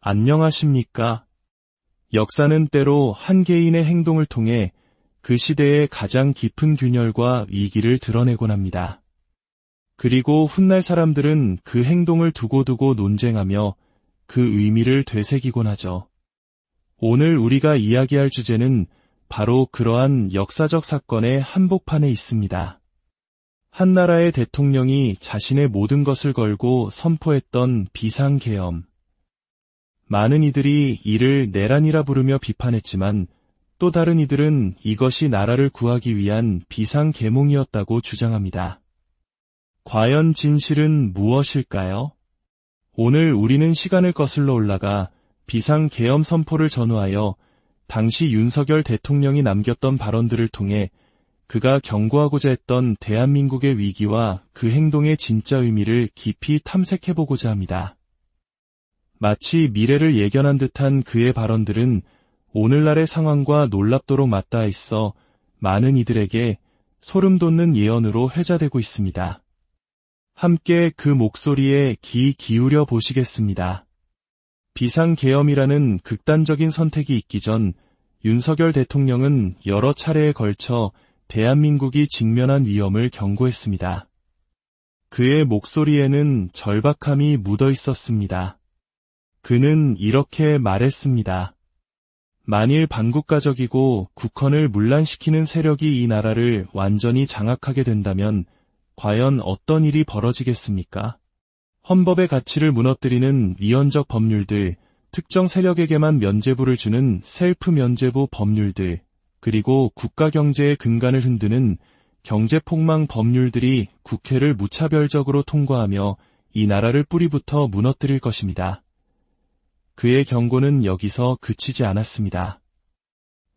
안녕하십니까? 역사는 때로 한 개인의 행동을 통해 그 시대의 가장 깊은 균열과 위기를 드러내곤 합니다. 그리고 훗날 사람들은 그 행동을 두고두고 논쟁하며 그 의미를 되새기곤 하죠. 오늘 우리가 이야기할 주제는 바로 그러한 역사적 사건의 한복판에 있습니다. 한 나라의 대통령이 자신의 모든 것을 걸고 선포했던 비상계엄. 많은 이들이 이를 내란이라 부르며 비판했지만 또 다른 이들은 이것이 나라를 구하기 위한 비상계몽이었다고 주장합니다. 과연 진실은 무엇일까요? 오늘 우리는 시간을 거슬러 올라가 비상계엄 선포를 전후하여 당시 윤석열 대통령이 남겼던 발언들을 통해 그가 경고하고자 했던 대한민국의 위기와 그 행동의 진짜 의미를 깊이 탐색해보고자 합니다. 마치 미래를 예견한 듯한 그의 발언들은 오늘날의 상황과 놀랍도록 맞닿아 있어 많은 이들에게 소름 돋는 예언으로 회자되고 있습니다. 함께 그 목소리에 귀 기울여 보시겠습니다. 비상계엄이라는 극단적인 선택이 있기 전 윤석열 대통령은 여러 차례에 걸쳐 대한민국이 직면한 위험을 경고했습니다. 그의 목소리에는 절박함이 묻어 있었습니다. 그는 이렇게 말했습니다. 만일 반국가적이고 국헌을 문란시키는 세력이 이 나라를 완전히 장악하게 된다면 과연 어떤 일이 벌어지겠습니까? 헌법의 가치를 무너뜨리는 위헌적 법률들, 특정 세력에게만 면죄부를 주는 셀프 면죄부 법률들, 그리고 국가 경제의 근간을 흔드는 경제폭망 법률들이 국회를 무차별적으로 통과하며 이 나라를 뿌리부터 무너뜨릴 것입니다. 그의 경고는 여기서 그치지 않았습니다.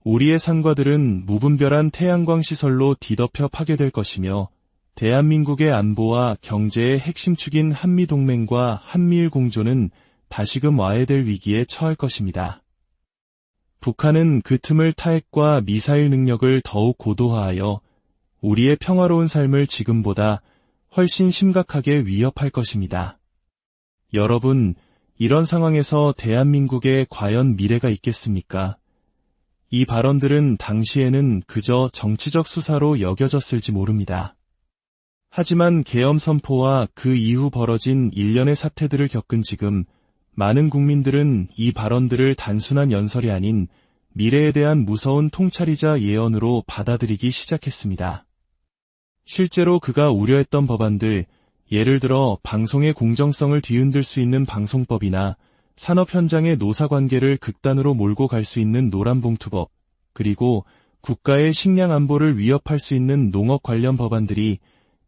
우리의 상과들은 무분별한 태양광 시설로 뒤덮여 파괴될 것이며 대한민국의 안보와 경제의 핵심 축인 한미동맹과 한미일 공조는 다시금 와해될 위기에 처할 것입니다. 북한은 그 틈을 타핵과 미사일 능력을 더욱 고도화하여 우리의 평화로운 삶을 지금보다 훨씬 심각하게 위협할 것입니다. 여러분, 이런 상황에서 대한민국에 과연 미래가 있겠습니까? 이 발언들은 당시에는 그저 정치적 수사로 여겨졌을지 모릅니다. 하지만 계엄 선포와 그 이후 벌어진 일련의 사태들을 겪은 지금 많은 국민들은 이 발언들을 단순한 연설이 아닌 미래에 대한 무서운 통찰이자 예언으로 받아들이기 시작했습니다. 실제로 그가 우려했던 법안들, 예를 들어 방송의 공정성을 뒤흔들 수 있는 방송법이나 산업 현장의 노사관계를 극단으로 몰고 갈 수 있는 노란봉투법, 그리고 국가의 식량 안보를 위협할 수 있는 농업 관련 법안들이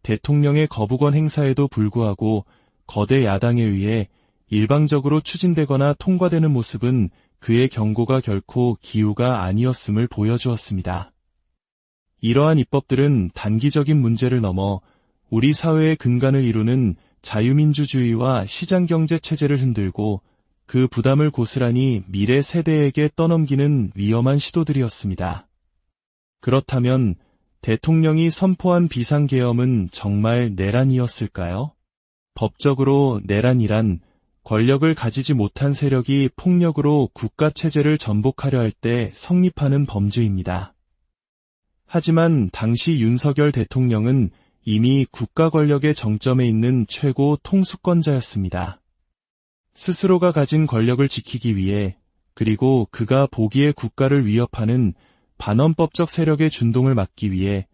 대통령의 거부권 행사에도 불구하고 거대 야당에 의해 일방적으로 추진되거나 통과되는 모습은 그의 경고가 결코 기우가 아니었음을 보여주었습니다. 이러한 입법들은 단기적인 문제를 넘어 우리 사회의 근간을 이루는 자유민주주의와 시장경제 체제를 흔들고 그 부담을 고스란히 미래 세대에게 떠넘기는 위험한 시도들이었습니다. 그렇다면 대통령이 선포한 비상계엄은 정말 내란이었을까요? 법적으로 내란이란 권력을 가지지 못한 세력이 폭력으로 국가체제를 전복하려 할 때 성립하는 범죄입니다. 하지만 당시 윤석열 대통령은 이미 국가 권력의 정점에 있는 최고 통수권자였습니다. 스스로가 가진 권력을 지키기 위해 그리고 그가 보기에 국가를 위협하는 반헌법적 세력의 준동을 막기 위해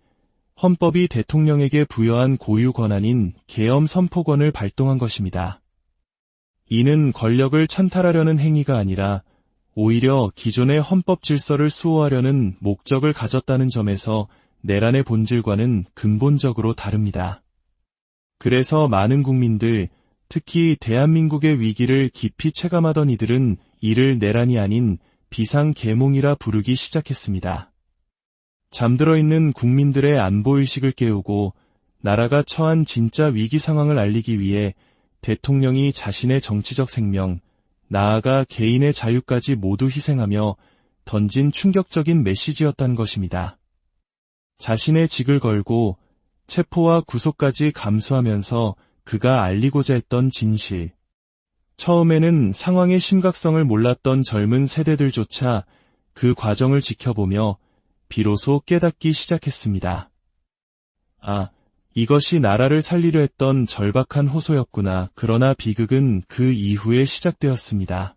헌법이 대통령에게 부여한 고유 권한인 계엄 선포권을 발동한 것입니다. 이는 권력을 찬탈하려는 행위가 아니라 오히려 기존의 헌법 질서를 수호하려는 목적을 가졌다는 점에서 내란의 본질과는 근본적으로 다릅니다. 그래서 많은 국민들, 특히 대한민국의 위기를 깊이 체감하던 이들은 이를 내란이 아닌 비상계몽이라 부르기 시작했습니다. 잠들어 있는 국민들의 안보의식을 깨우고 나라가 처한 진짜 위기 상황을 알리기 위해 대통령이 자신의 정치적 생명, 나아가 개인의 자유까지 모두 희생하며 던진 충격적인 메시지였다는 것입니다. 자신의 직을 걸고 체포와 구속까지 감수하면서 그가 알리고자 했던 진실, 처음에는 상황의 심각성을 몰랐던 젊은 세대들조차 그 과정을 지켜보며 비로소 깨닫기 시작했습니다. 아, 이것이 나라를 살리려 했던 절박한 호소였구나. 그러나 비극은 그 이후에 시작되었습니다.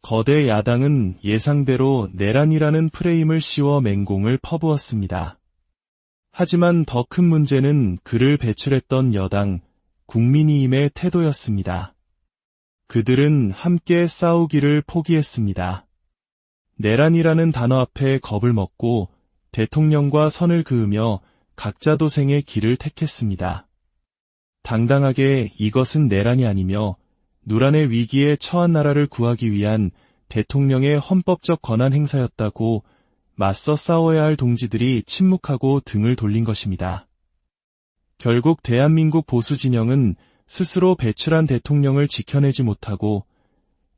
거대 야당은 예상대로 내란이라는 프레임을 씌워 맹공을 퍼부었습니다. 하지만 더 큰 문제는 그를 배출했던 여당, 국민의힘의 태도였습니다. 그들은 함께 싸우기를 포기했습니다. 내란이라는 단어 앞에 겁을 먹고 대통령과 선을 그으며 각자 도생의 길을 택했습니다. 당당하게 이것은 내란이 아니며 누란의 위기에 처한 나라를 구하기 위한 대통령의 헌법적 권한 행사였다고 맞서 싸워야 할 동지들이 침묵하고 등을 돌린 것입니다. 결국 대한민국 보수 진영은 스스로 배출한 대통령을 지켜내지 못하고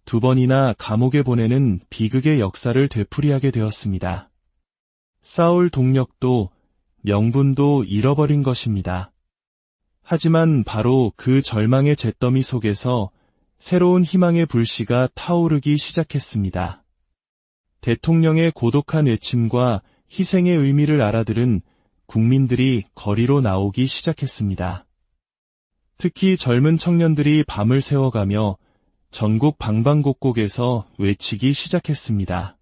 2번이나 감옥에 보내는 비극의 역사를 되풀이하게 되었습니다. 싸울 동력도 명분도 잃어버린 것입니다. 하지만 바로 그 절망의 잿더미 속에서 새로운 희망의 불씨가 타오르기 시작했습니다. 대통령의 고독한 외침과 희생의 의미를 알아들은 국민들이 거리로 나오기 시작했습니다. 특히 젊은 청년들이 밤을 새워가며 전국 방방곡곡에서 외치기 시작했습니다.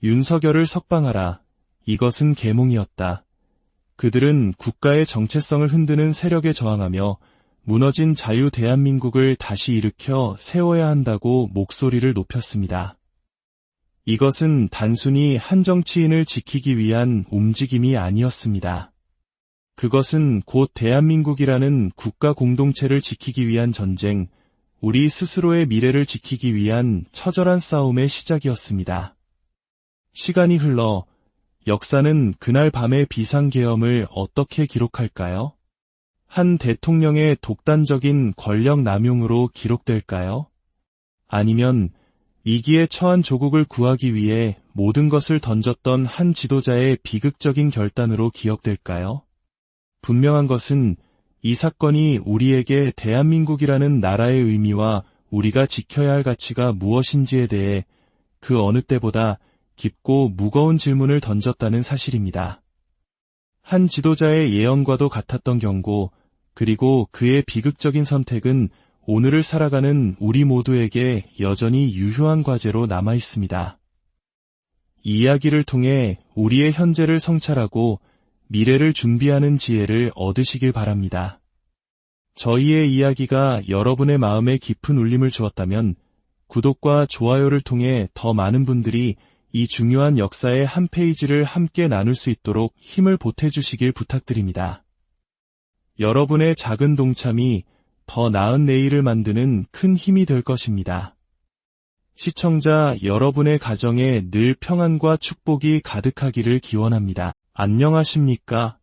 윤석열을 석방하라. 이것은 계몽이었다. 그들은 국가의 정체성을 흔드는 세력에 저항하며 무너진 자유 대한민국을 다시 일으켜 세워야 한다고 목소리를 높였습니다. 이것은 단순히 한 정치인을 지키기 위한 움직임이 아니었습니다. 그것은 곧 대한민국이라는 국가 공동체를 지키기 위한 전쟁, 우리 스스로의 미래를 지키기 위한 처절한 싸움의 시작이었습니다. 시간이 흘러 역사는 그날 밤의 비상계엄을 어떻게 기록할까요? 한 대통령의 독단적인 권력 남용으로 기록될까요? 아니면 위기에 처한 조국을 구하기 위해 모든 것을 던졌던 한 지도자의 비극적인 결단으로 기억될까요? 분명한 것은 이 사건이 우리에게 대한민국이라는 나라의 의미와 우리가 지켜야 할 가치가 무엇인지에 대해 그 어느 때보다 깊고 무거운 질문을 던졌다는 사실입니다. 한 지도자의 예언과도 같았던 경고, 그리고 그의 비극적인 선택은 오늘을 살아가는 우리 모두에게 여전히 유효한 과제로 남아 있습니다. 이 이야기를 통해 우리의 현재를 성찰하고 미래를 준비하는 지혜를 얻으시길 바랍니다. 저희의 이야기가 여러분의 마음에 깊은 울림을 주었다면 구독과 좋아요를 통해 더 많은 분들이 이 중요한 역사의 한 페이지를 함께 나눌 수 있도록 힘을 보태주시길 부탁드립니다. 여러분의 작은 동참이 더 나은 내일을 만드는 큰 힘이 될 것입니다. 시청자 여러분의 가정에 늘 평안과 축복이 가득하기를 기원합니다. 안녕하십니까?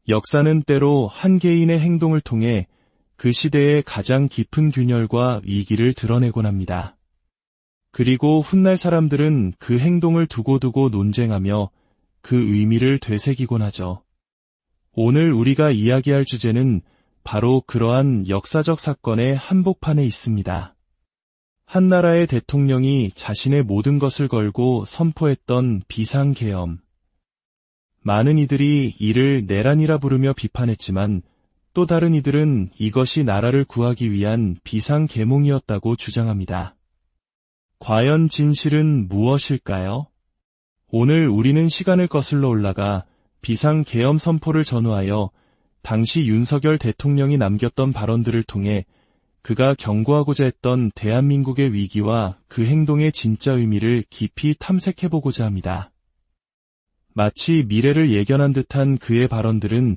역사는 때로 한 개인의 행동을 통해 그 시대의 가장 깊은 균열과 위기를 드러내곤 합니다. 그리고 훗날 사람들은 그 행동을 두고두고 논쟁하며 그 의미를 되새기곤 하죠. 오늘 우리가 이야기할 주제는 바로 그러한 역사적 사건의 한복판에 있습니다. 한 나라의 대통령이 자신의 모든 것을 걸고 선포했던 비상계엄. 많은 이들이 이를 내란이라 부르며 비판했지만 또 다른 이들은 이것이 나라를 구하기 위한 비상계몽이었다고 주장합니다. 과연 진실은 무엇일까요? 오늘 우리는 시간을 거슬러 올라가 비상계엄 선포를 전후하여 당시 윤석열 대통령이 남겼던 발언들을 통해 그가 경고하고자 했던 대한민국의 위기와 그 행동의 진짜 의미를 깊이 탐색해보고자 합니다. 마치 미래를 예견한 듯한 그의 발언들은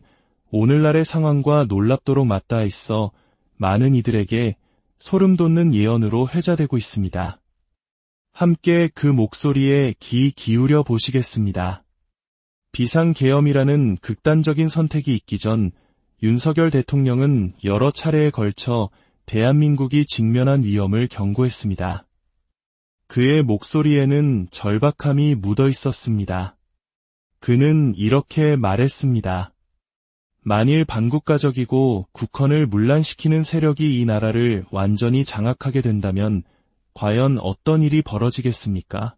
오늘날의 상황과 놀랍도록 맞닿아 있어 많은 이들에게 소름 돋는 예언으로 회자되고 있습니다. 함께 그 목소리에 귀 기울여 보시겠습니다. 비상계엄이라는 극단적인 선택이 있기 전 윤석열 대통령은 여러 차례에 걸쳐 대한민국이 직면한 위험을 경고했습니다. 그의 목소리에는 절박함이 묻어 있었습니다. 그는 이렇게 말했습니다. 만일 반국가적이고 국헌을 문란시키는 세력이 이 나라를 완전히 장악하게 된다면 과연 어떤 일이 벌어지겠습니까?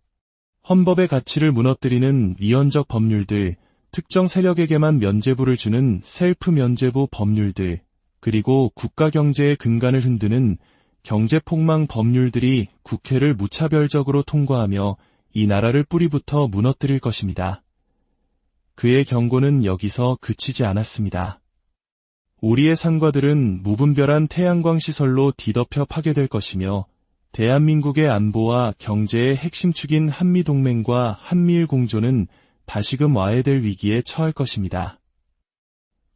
헌법의 가치를 무너뜨리는 위헌적 법률들, 특정 세력에게만 면죄부를 주는 셀프 면죄부 법률들, 그리고 국가 경제의 근간을 흔드는 경제폭망 법률들이 국회를 무차별적으로 통과하며 이 나라를 뿌리부터 무너뜨릴 것입니다. 그의 경고는 여기서 그치지 않았습니다. 우리의 상과들은 무분별한 태양광 시설로 뒤덮여 파괴될 것이며 대한민국의 안보와 경제의 핵심축인 한미동맹과 한미일 공조는 다시금 와해될 위기에 처할 것입니다.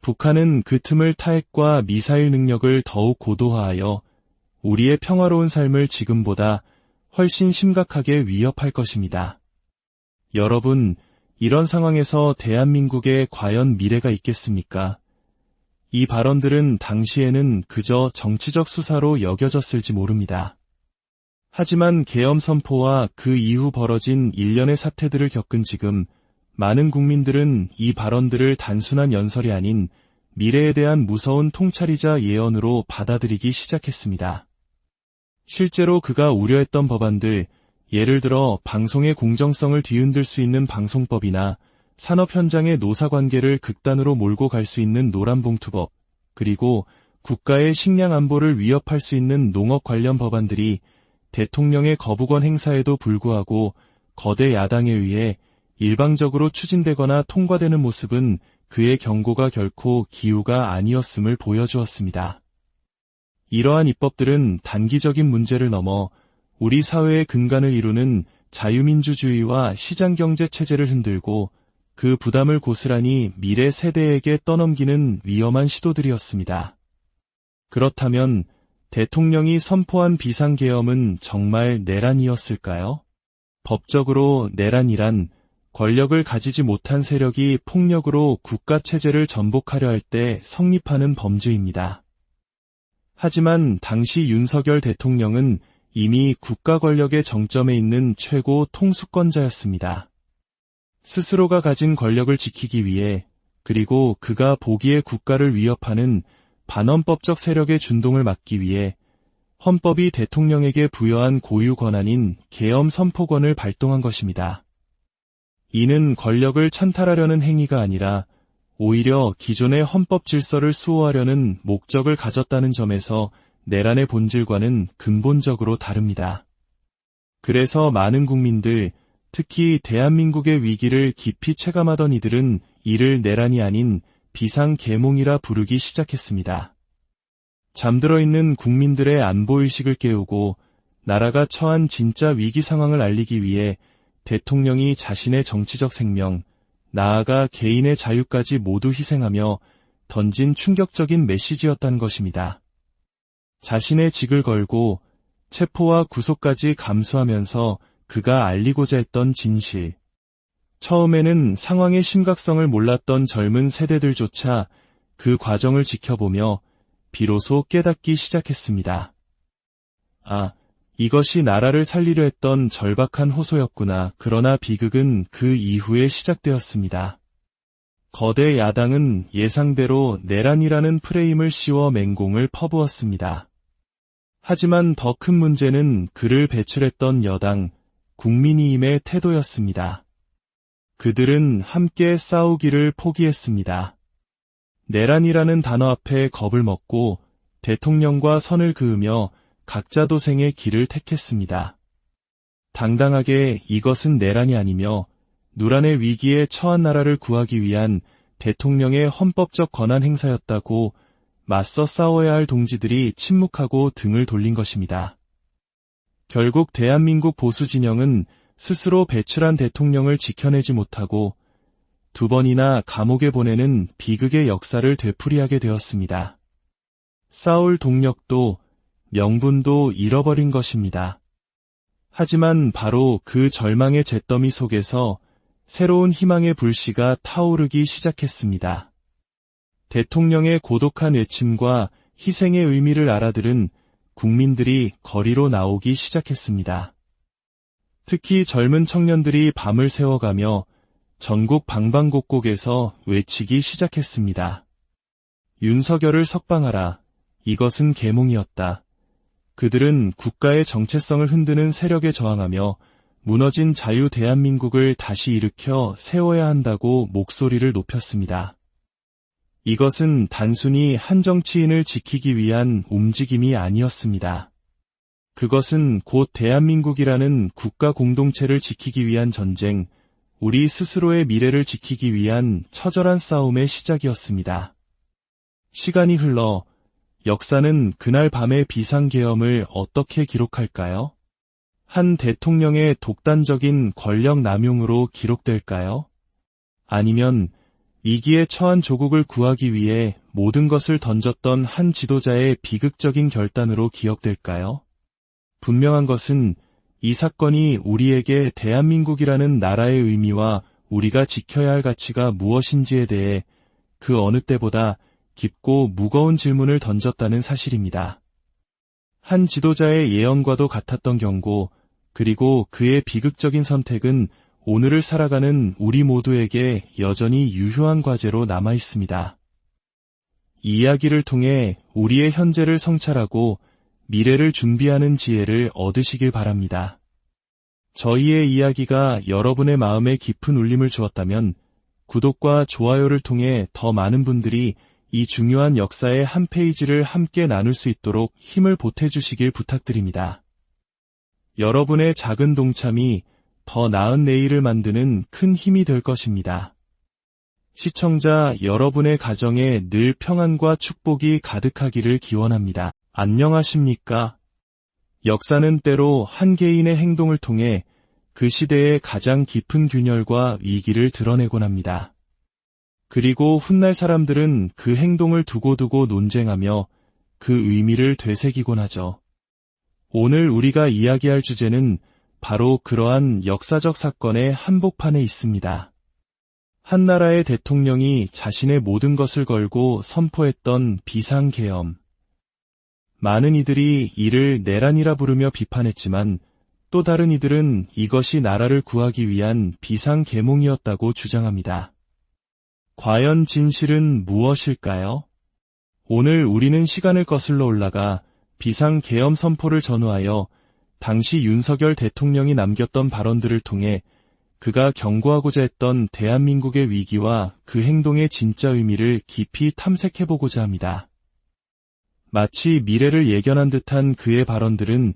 북한은 그 틈을 타핵과 미사일 능력을 더욱 고도화하여 우리의 평화로운 삶을 지금보다 훨씬 심각하게 위협할 것입니다. 여러분, 이런 상황에서 대한민국에 과연 미래가 있겠습니까? 이 발언들은 당시에는 그저 정치적 수사로 여겨졌을지 모릅니다. 하지만 계엄 선포와 그 이후 벌어진 일련의 사태들을 겪은 지금 많은 국민들은 이 발언들을 단순한 연설이 아닌 미래에 대한 무서운 통찰이자 예언으로 받아들이기 시작했습니다. 실제로 그가 우려했던 법안들, 예를 들어 방송의 공정성을 뒤흔들 수 있는 방송법이나 산업 현장의 노사관계를 극단으로 몰고 갈 수 있는 노란봉투법, 그리고 국가의 식량 안보를 위협할 수 있는 농업 관련 법안들이 대통령의 거부권 행사에도 불구하고 거대 야당에 의해 일방적으로 추진되거나 통과되는 모습은 그의 경고가 결코 기우가 아니었음을 보여주었습니다. 이러한 입법들은 단기적인 문제를 넘어 우리 사회의 근간을 이루는 자유민주주의와 시장경제 체제를 흔들고 그 부담을 고스란히 미래 세대에게 떠넘기는 위험한 시도들이었습니다. 그렇다면 대통령이 선포한 비상계엄은 정말 내란이었을까요? 법적으로 내란이란 권력을 가지지 못한 세력이 폭력으로 국가체제를 전복하려 할 때 성립하는 범죄입니다. 하지만 당시 윤석열 대통령은 이미 국가 권력의 정점에 있는 최고 통수권자였습니다. 스스로가 가진 권력을 지키기 위해 그리고 그가 보기에 국가를 위협하는 반헌법적 세력의 준동을 막기 위해 헌법이 대통령에게 부여한 고유 권한인 계엄 선포권을 발동한 것입니다. 이는 권력을 찬탈하려는 행위가 아니라 오히려 기존의 헌법 질서를 수호하려는 목적을 가졌다는 점에서 내란의 본질과는 근본적으로 다릅니다. 그래서 많은 국민들, 특히 대한민국의 위기를 깊이 체감하던 이들은 이를 내란이 아닌 비상계몽이라 부르기 시작했습니다. 잠들어 있는 국민들의 안보의식을 깨우고 나라가 처한 진짜 위기 상황을 알리기 위해 대통령이 자신의 정치적 생명, 나아가 개인의 자유까지 모두 희생하며 던진 충격적인 메시지였다는 것입니다. 자신의 직을 걸고 체포와 구속까지 감수하면서 그가 알리고자 했던 진실. 처음에는 상황의 심각성을 몰랐던 젊은 세대들조차 그 과정을 지켜보며 비로소 깨닫기 시작했습니다. 아, 이것이 나라를 살리려 했던 절박한 호소였구나. 그러나 비극은 그 이후에 시작되었습니다. 거대 야당은 예상대로 내란이라는 프레임을 씌워 맹공을 퍼부었습니다. 하지만 더 큰 문제는 그를 배출했던 여당, 국민의힘의 태도였습니다. 그들은 함께 싸우기를 포기했습니다. 내란이라는 단어 앞에 겁을 먹고 대통령과 선을 그으며 각자 도생의 길을 택했습니다. 당당하게 이것은 내란이 아니며 누란의 위기에 처한 나라를 구하기 위한 대통령의 헌법적 권한 행사였다고 맞서 싸워야 할 동지들이 침묵하고 등을 돌린 것입니다. 결국 대한민국 보수 진영은 스스로 배출한 대통령을 지켜내지 못하고 두 번이나 감옥에 보내는 비극의 역사를 되풀이하게 되었습니다. 싸울 동력도 명분도 잃어버린 것입니다. 하지만 바로 그 절망의 잿더미 속에서 새로운 희망의 불씨가 타오르기 시작했습니다. 대통령의 고독한 외침과 희생의 의미를 알아들은 국민들이 거리로 나오기 시작했습니다. 특히 젊은 청년들이 밤을 새워가며 전국 방방곡곡에서 외치기 시작했습니다. 윤석열을 석방하라. 이것은 계몽이었다. 그들은 국가의 정체성을 흔드는 세력에 저항하며 무너진 자유 대한민국을 다시 일으켜 세워야 한다고 목소리를 높였습니다. 이것은 단순히 한 정치인을 지키기 위한 움직임이 아니었습니다. 그것은 곧 대한민국이라는 국가 공동체를 지키기 위한 전쟁, 우리 스스로의 미래를 지키기 위한 처절한 싸움의 시작이었습니다. 시간이 흘러 역사는 그날 밤의 비상계엄을 어떻게 기록할까요? 한 대통령의 독단적인 권력 남용으로 기록될까요? 아니면 위기에 처한 조국을 구하기 위해 모든 것을 던졌던 한 지도자의 비극적인 결단으로 기억될까요? 분명한 것은 이 사건이 우리에게 대한민국이라는 나라의 의미와 우리가 지켜야 할 가치가 무엇인지에 대해 그 어느 때보다 깊고 무거운 질문을 던졌다는 사실입니다. 한 지도자의 예언과도 같았던 경고, 그리고 그의 비극적인 선택은 오늘을 살아가는 우리 모두에게 여전히 유효한 과제로 남아 있습니다. 이 이야기를 통해 우리의 현재를 성찰하고 미래를 준비하는 지혜를 얻으시길 바랍니다. 저희의 이야기가 여러분의 마음에 깊은 울림을 주었다면 구독과 좋아요를 통해 더 많은 분들이 이 중요한 역사의 한 페이지를 함께 나눌 수 있도록 힘을 보태주시길 부탁드립니다. 여러분의 작은 동참이 더 나은 내일을 만드는 큰 힘이 될 것입니다. 시청자 여러분의 가정에 늘 평안과 축복이 가득하기를 기원합니다. 안녕하십니까? 역사는 때로 한 개인의 행동을 통해 그 시대의 가장 깊은 균열과 위기를 드러내곤 합니다. 그리고 훗날 사람들은 그 행동을 두고두고 논쟁하며 그 의미를 되새기곤 하죠. 오늘 우리가 이야기할 주제는 바로 그러한 역사적 사건의 한복판에 있습니다. 한 나라의 대통령이 자신의 모든 것을 걸고 선포했던 비상계엄. 많은 이들이 이를 내란이라 부르며 비판했지만 또 다른 이들은 이것이 나라를 구하기 위한 비상계몽이었다고 주장합니다. 과연 진실은 무엇일까요? 오늘 우리는 시간을 거슬러 올라가 비상계엄 선포를 전후하여 당시 윤석열 대통령이 남겼던 발언들을 통해 그가 경고하고자 했던 대한민국의 위기와 그 행동의 진짜 의미를 깊이 탐색해보고자 합니다. 마치 미래를 예견한 듯한 그의 발언들은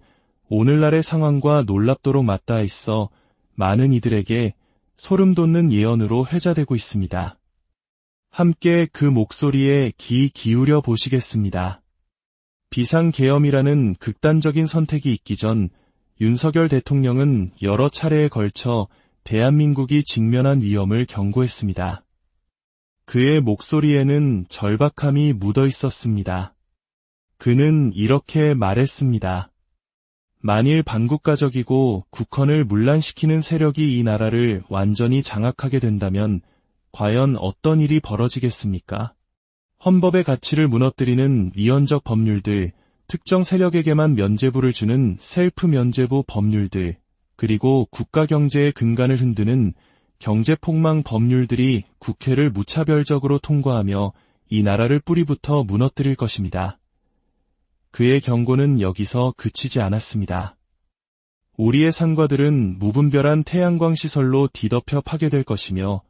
오늘날의 상황과 놀랍도록 맞닿아 있어 많은 이들에게 소름 돋는 예언으로 회자되고 있습니다. 함께 그 목소리에 귀 기울여 보시겠습니다. 비상계엄이라는 극단적인 선택이 있기 전 윤석열 대통령은 여러 차례에 걸쳐 대한민국이 직면한 위험을 경고했습니다. 그의 목소리에는 절박함이 묻어 있었습니다. 그는 이렇게 말했습니다. 만일 반국가적이고 국헌을 문란시키는 세력이 이 나라를 완전히 장악하게 된다면 과연 어떤 일이 벌어지겠습니까? 헌법의 가치를 무너뜨리는 위헌적 법률들, 특정 세력에게만 면죄부를 주는 셀프 면죄부 법률들, 그리고 국가 경제의 근간을 흔드는 경제폭망 법률들이 국회를 무차별적으로 통과하며 이 나라를 뿌리부터 무너뜨릴 것입니다. 그의 경고는 여기서 그치지 않았습니다. 우리의 상과들은 무분별한 태양광 시설로 뒤덮여 파괴될 것이며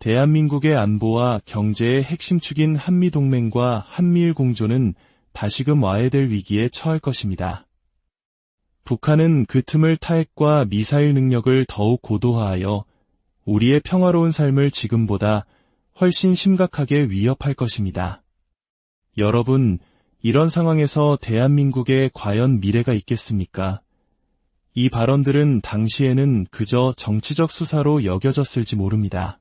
대한민국의 안보와 경제의 핵심 축인 한미동맹과 한미일 공조는 다시금 와해될 위기에 처할 것입니다. 북한은 그 틈을 타핵과 미사일 능력을 더욱 고도화하여 우리의 평화로운 삶을 지금보다 훨씬 심각하게 위협할 것입니다. 여러분, 이런 상황에서 대한민국에 과연 미래가 있겠습니까? 이 발언들은 당시에는 그저 정치적 수사로 여겨졌을지 모릅니다.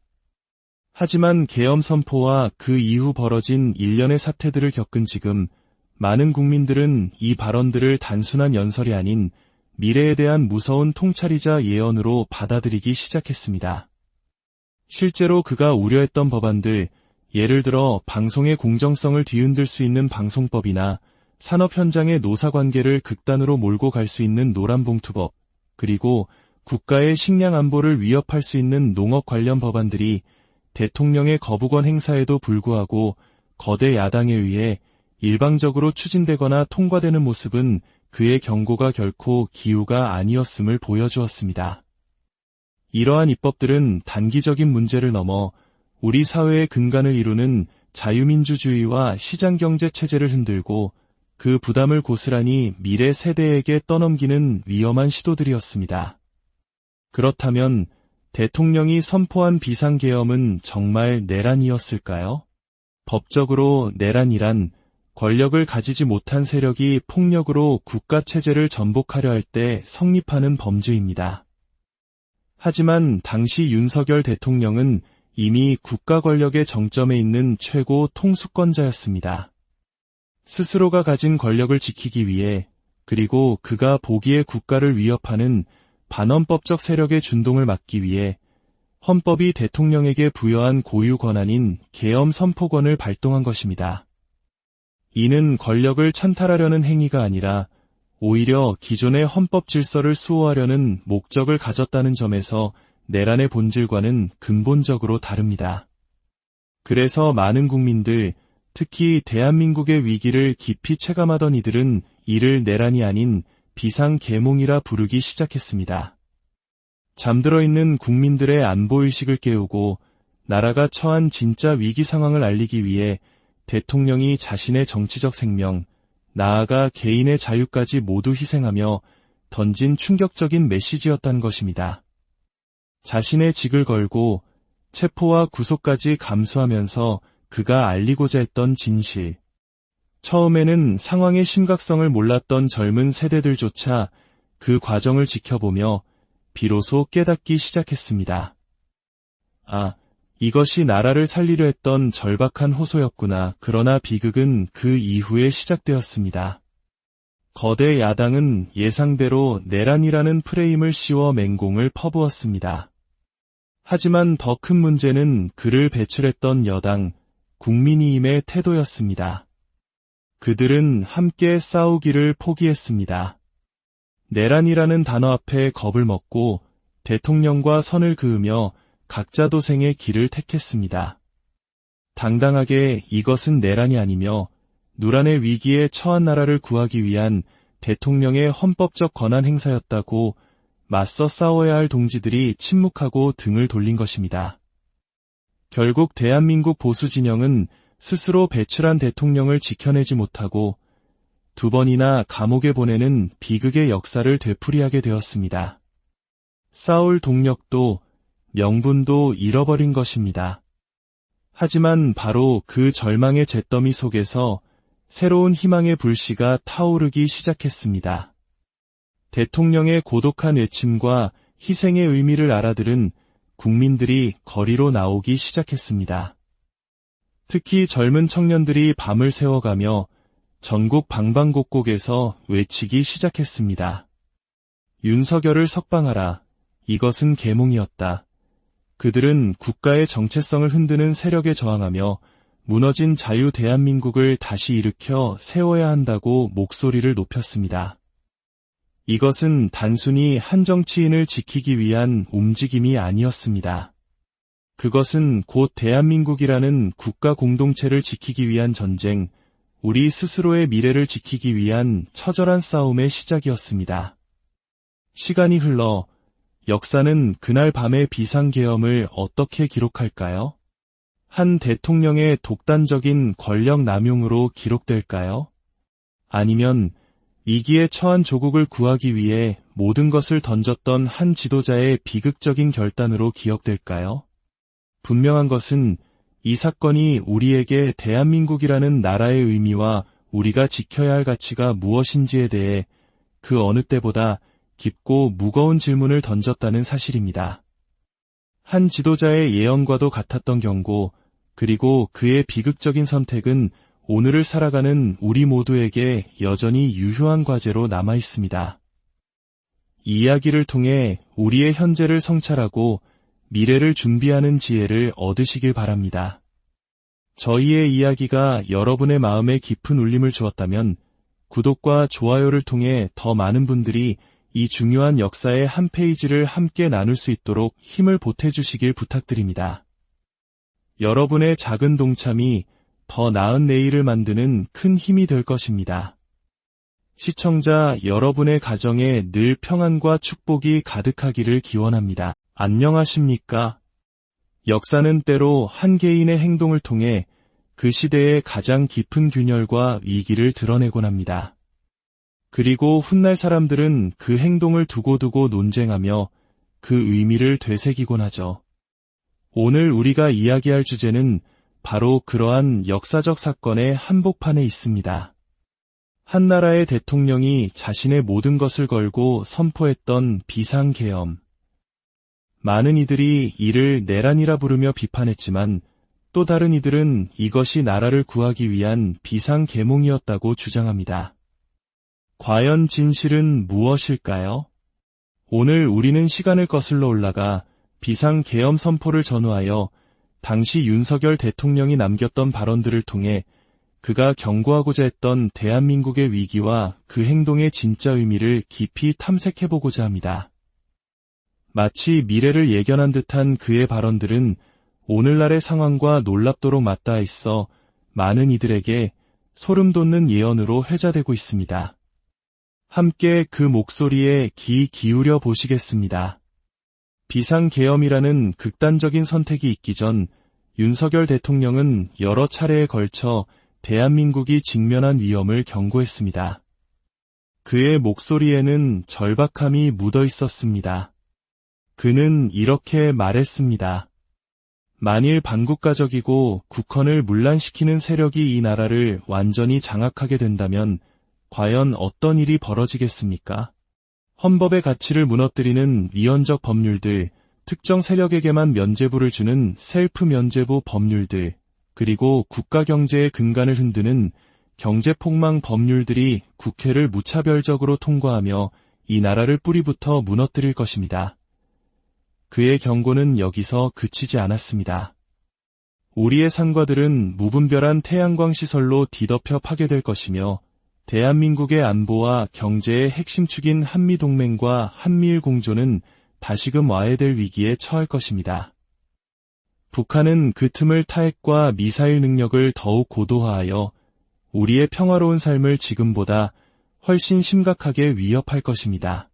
하지만 계엄 선포와 그 이후 벌어진 일련의 사태들을 겪은 지금 많은 국민들은 이 발언들을 단순한 연설이 아닌 미래에 대한 무서운 통찰이자 예언으로 받아들이기 시작했습니다. 실제로 그가 우려했던 법안들, 예를 들어 방송의 공정성을 뒤흔들 수 있는 방송법이나 산업 현장의 노사관계를 극단으로 몰고 갈 수 있는 노란봉투법, 그리고 국가의 식량 안보를 위협할 수 있는 농업 관련 법안들이 대통령의 거부권 행사에도 불구하고 거대 야당에 의해 일방적으로 추진되거나 통과되는 모습은 그의 경고가 결코 기우가 아니었음을 보여주었습니다. 이러한 입법들은 단기적인 문제를 넘어 우리 사회의 근간을 이루는 자유민주주의와 시장경제 체제를 흔들고 그 부담을 고스란히 미래 세대에게 떠넘기는 위험한 시도들이었습니다. 그렇다면 대통령이 선포한 비상계엄은 정말 내란이었을까요? 법적으로 내란이란 권력을 가지지 못한 세력이 폭력으로 국가체제를 전복하려 할 때 성립하는 범죄입니다. 하지만 당시 윤석열 대통령은 이미 국가 권력의 정점에 있는 최고 통수권자였습니다. 스스로가 가진 권력을 지키기 위해 그리고 그가 보기에 국가를 위협하는 반헌법적 세력의 준동을 막기 위해 헌법이 대통령에게 부여한 고유 권한인 계엄 선포권을 발동한 것입니다. 이는 권력을 찬탈하려는 행위가 아니라 오히려 기존의 헌법 질서를 수호하려는 목적을 가졌다는 점에서 내란의 본질과는 근본적으로 다릅니다. 그래서 많은 국민들, 특히 대한민국의 위기를 깊이 체감하던 이들은 이를 내란이 아닌 비상계몽이라 부르기 시작했습니다. 잠들어 있는 국민들의 안보의식을 깨우고 나라가 처한 진짜 위기 상황을 알리기 위해 대통령이 자신의 정치적 생명, 나아가 개인의 자유까지 모두 희생하며 던진 충격적인 메시지였다는 것입니다. 자신의 직을 걸고 체포와 구속까지 감수하면서 그가 알리고자 했던 진실. 처음에는 상황의 심각성을 몰랐던 젊은 세대들조차 그 과정을 지켜보며 비로소 깨닫기 시작했습니다. 아, 이것이 나라를 살리려 했던 절박한 호소였구나. 그러나 비극은 그 이후에 시작되었습니다. 거대 야당은 예상대로 내란이라는 프레임을 씌워 맹공을 퍼부었습니다. 하지만 더 큰 문제는 그를 배출했던 여당, 국민의힘의 태도였습니다. 그들은 함께 싸우기를 포기했습니다. 내란이라는 단어 앞에 겁을 먹고 대통령과 선을 그으며 각자 도생의 길을 택했습니다. 당당하게 이것은 내란이 아니며 누란의 위기에 처한 나라를 구하기 위한 대통령의 헌법적 권한 행사였다고 맞서 싸워야 할 동지들이 침묵하고 등을 돌린 것입니다. 결국 대한민국 보수 진영은 스스로 배출한 대통령을 지켜내지 못하고 두 번이나 감옥에 보내는 비극의 역사를 되풀이하게 되었습니다. 싸울 동력도 명분도 잃어버린 것입니다. 하지만 바로 그 절망의 잿더미 속에서 새로운 희망의 불씨가 타오르기 시작했습니다. 대통령의 고독한 외침과 희생의 의미를 알아들은 국민들이 거리로 나오기 시작했습니다. 특히 젊은 청년들이 밤을 새워가며 전국 방방곡곡에서 외치기 시작했습니다. 윤석열을 석방하라. 이것은 계몽이었다. 그들은 국가의 정체성을 흔드는 세력에 저항하며 무너진 자유 대한민국을 다시 일으켜 세워야 한다고 목소리를 높였습니다. 이것은 단순히 한 정치인을 지키기 위한 움직임이 아니었습니다. 그것은 곧 대한민국이라는 국가 공동체를 지키기 위한 전쟁, 우리 스스로의 미래를 지키기 위한 처절한 싸움의 시작이었습니다. 시간이 흘러 역사는 그날 밤의 비상계엄을 어떻게 기록할까요? 한 대통령의 독단적인 권력 남용으로 기록될까요? 아니면 위기에 처한 조국을 구하기 위해 모든 것을 던졌던 한 지도자의 비극적인 결단으로 기억될까요? 분명한 것은 이 사건이 우리에게 대한민국이라는 나라의 의미와 우리가 지켜야 할 가치가 무엇인지에 대해 그 어느 때보다 깊고 무거운 질문을 던졌다는 사실입니다. 한 지도자의 예언과도 같았던 경고, 그리고 그의 비극적인 선택은 오늘을 살아가는 우리 모두에게 여전히 유효한 과제로 남아 있습니다. 이 이야기를 통해 우리의 현재를 성찰하고 미래를 준비하는 지혜를 얻으시길 바랍니다. 저희의 이야기가 여러분의 마음에 깊은 울림을 주었다면 구독과 좋아요를 통해 더 많은 분들이 이 중요한 역사의 한 페이지를 함께 나눌 수 있도록 힘을 보태주시길 부탁드립니다. 여러분의 작은 동참이 더 나은 내일을 만드는 큰 힘이 될 것입니다. 시청자 여러분의 가정에 늘 평안과 축복이 가득하기를 기원합니다. 안녕하십니까? 역사는 때로 한 개인의 행동을 통해 그 시대의 가장 깊은 균열과 위기를 드러내곤 합니다. 그리고 훗날 사람들은 그 행동을 두고두고 논쟁하며 그 의미를 되새기곤 하죠. 오늘 우리가 이야기할 주제는 바로 그러한 역사적 사건의 한복판에 있습니다. 한 나라의 대통령이 자신의 모든 것을 걸고 선포했던 비상계엄. 많은 이들이 이를 내란이라 부르며 비판했지만 또 다른 이들은 이것이 나라를 구하기 위한 비상계몽이었다고 주장합니다. 과연 진실은 무엇일까요? 오늘 우리는 시간을 거슬러 올라가 비상계엄 선포를 전후하여 당시 윤석열 대통령이 남겼던 발언들을 통해 그가 경고하고자 했던 대한민국의 위기와 그 행동의 진짜 의미를 깊이 탐색해보고자 합니다. 마치 미래를 예견한 듯한 그의 발언들은 오늘날의 상황과 놀랍도록 맞닿아 있어 많은 이들에게 소름 돋는 예언으로 회자되고 있습니다. 함께 그 목소리에 귀 기울여 보시겠습니다. 비상계엄이라는 극단적인 선택이 있기 전 윤석열 대통령은 여러 차례에 걸쳐 대한민국이 직면한 위험을 경고했습니다. 그의 목소리에는 절박함이 묻어 있었습니다. 그는 이렇게 말했습니다. 만일 반국가적이고 국헌을 문란시키는 세력이 이 나라를 완전히 장악하게 된다면 과연 어떤 일이 벌어지겠습니까? 헌법의 가치를 무너뜨리는 위헌적 법률들, 특정 세력에게만 면죄부를 주는 셀프 면죄부 법률들, 그리고 국가 경제의 근간을 흔드는 경제폭망 법률들이 국회를 무차별적으로 통과하며 이 나라를 뿌리부터 무너뜨릴 것입니다. 그의 경고는 여기서 그치지 않았습니다. 우리의 상과들은 무분별한 태양광 시설로 뒤덮여 파괴될 것이며 대한민국의 안보와 경제의 핵심축인 한미동맹과 한미일 공조는 다시금 와해될 위기에 처할 것입니다. 북한은 그 틈을 타핵과 미사일 능력을 더욱 고도화하여 우리의 평화로운 삶을 지금보다 훨씬 심각하게 위협할 것입니다.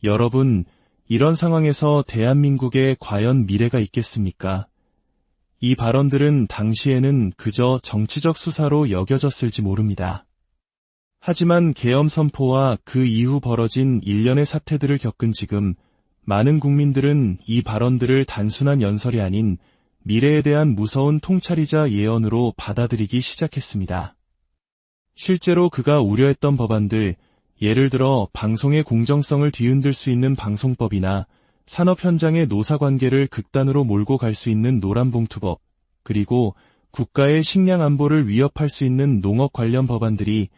여러분, 이런 상황에서 대한민국에 과연 미래가 있겠습니까? 이 발언들은 당시에는 그저 정치적 수사로 여겨졌을지 모릅니다. 하지만 계엄 선포와 그 이후 벌어진 일련의 사태들을 겪은 지금 많은 국민들은 이 발언들을 단순한 연설이 아닌 미래에 대한 무서운 통찰이자 예언으로 받아들이기 시작했습니다. 실제로 그가 우려했던 법안들, 예를 들어 방송의 공정성을 뒤흔들 수 있는 방송법이나 산업 현장의 노사관계를 극단으로 몰고 갈 수 있는 노란봉투법, 그리고 국가의 식량 안보를 위협할 수 있는 농업 관련 법안들이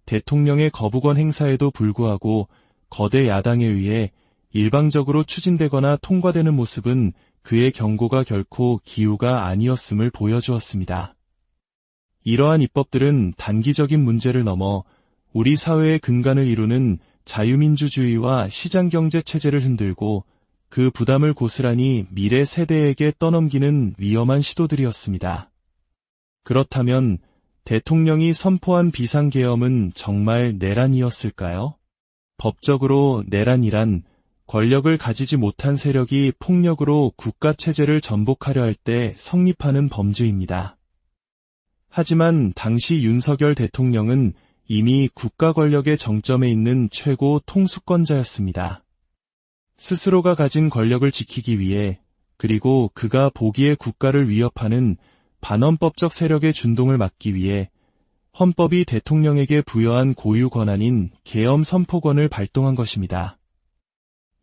대통령의 거부권 행사에도 불구하고 거대 야당에 의해 일방적으로 추진되거나 통과되는 모습은 그의 경고가 결코 기우가 아니었음을 보여주었습니다. 이러한 입법들은 단기적인 문제를 넘어 우리 사회의 근간을 이루는 자유민주주의와 시장경제 체제를 흔들고 그 부담을 고스란히 미래 세대에게 떠넘기는 위험한 시도들이었습니다. 그렇다면 대통령이 선포한 비상계엄은 정말 내란이었을까요? 법적으로 내란이란 권력을 가지지 못한 세력이 폭력으로 국가체제를 전복하려 할 때 성립하는 범죄입니다. 하지만 당시 윤석열 대통령은 이미 국가 권력의 정점에 있는 최고 통수권자였습니다. 스스로가 가진 권력을 지키기 위해, 그리고 그가 보기에 국가를 위협하는 반헌법적 세력의 준동을 막기 위해 헌법이 대통령에게 부여한 고유 권한인 계엄 선포권을 발동한 것입니다.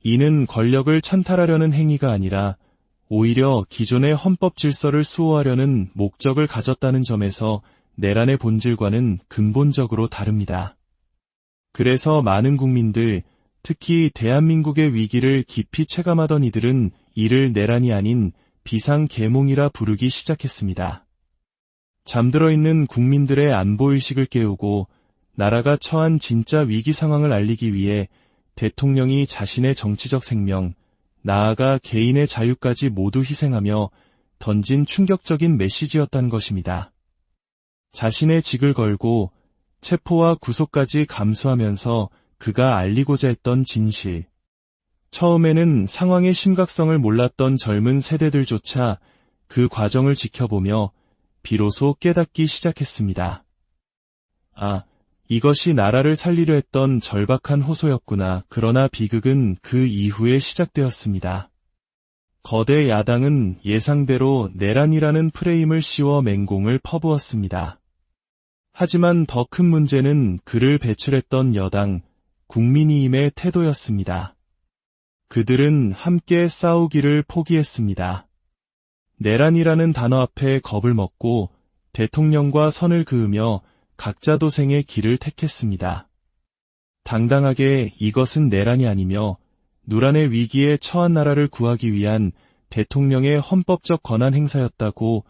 이는 권력을 찬탈하려는 행위가 아니라 오히려 기존의 헌법 질서를 수호하려는 목적을 가졌다는 점에서 내란의 본질과는 근본적으로 다릅니다. 그래서 많은 국민들, 특히 대한민국의 위기를 깊이 체감하던 이들은 이를 내란이 아닌 비상계몽이라 부르기 시작했습니다. 잠들어 있는 국민들의 안보의식을 깨우고 나라가 처한 진짜 위기 상황을 알리기 위해 대통령이 자신의 정치적 생명, 나아가 개인의 자유까지 모두 희생하며 던진 충격적인 메시지였다는 것입니다. 자신의 직을 걸고 체포와 구속까지 감수하면서 그가 알리고자 했던 진실. 처음에는 상황의 심각성을 몰랐던 젊은 세대들조차 그 과정을 지켜보며 비로소 깨닫기 시작했습니다. 아, 이것이 나라를 살리려 했던 절박한 호소였구나. 그러나 비극은 그 이후에 시작되었습니다. 거대 야당은 예상대로 내란이라는 프레임을 씌워 맹공을 퍼부었습니다. 하지만 더 큰 문제는 그를 배출했던 여당, 국민의힘의 태도였습니다. 그들은 함께 싸우기를 포기했습니다. 내란이라는 단어 앞에 겁을 먹고 대통령과 선을 그으며 각자 도생의 길을 택했습니다. 당당하게 이것은 내란이 아니며 누란의 위기에 처한 나라를 구하기 위한 대통령의 헌법적 권한 행사였다고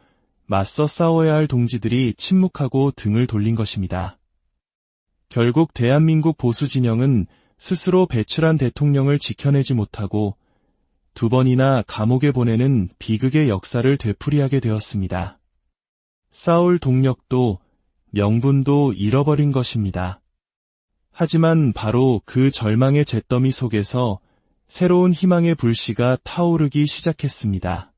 맞서 싸워야 할 동지들이 침묵하고 등을 돌린 것입니다. 결국 대한민국 보수 진영은 스스로 배출한 대통령을 지켜내지 못하고 2번이나 감옥에 보내는 비극의 역사를 되풀이하게 되었습니다. 싸울 동력도 명분도 잃어버린 것입니다. 하지만 바로 그 절망의 잿더미 속에서 새로운 희망의 불씨가 타오르기 시작했습니다.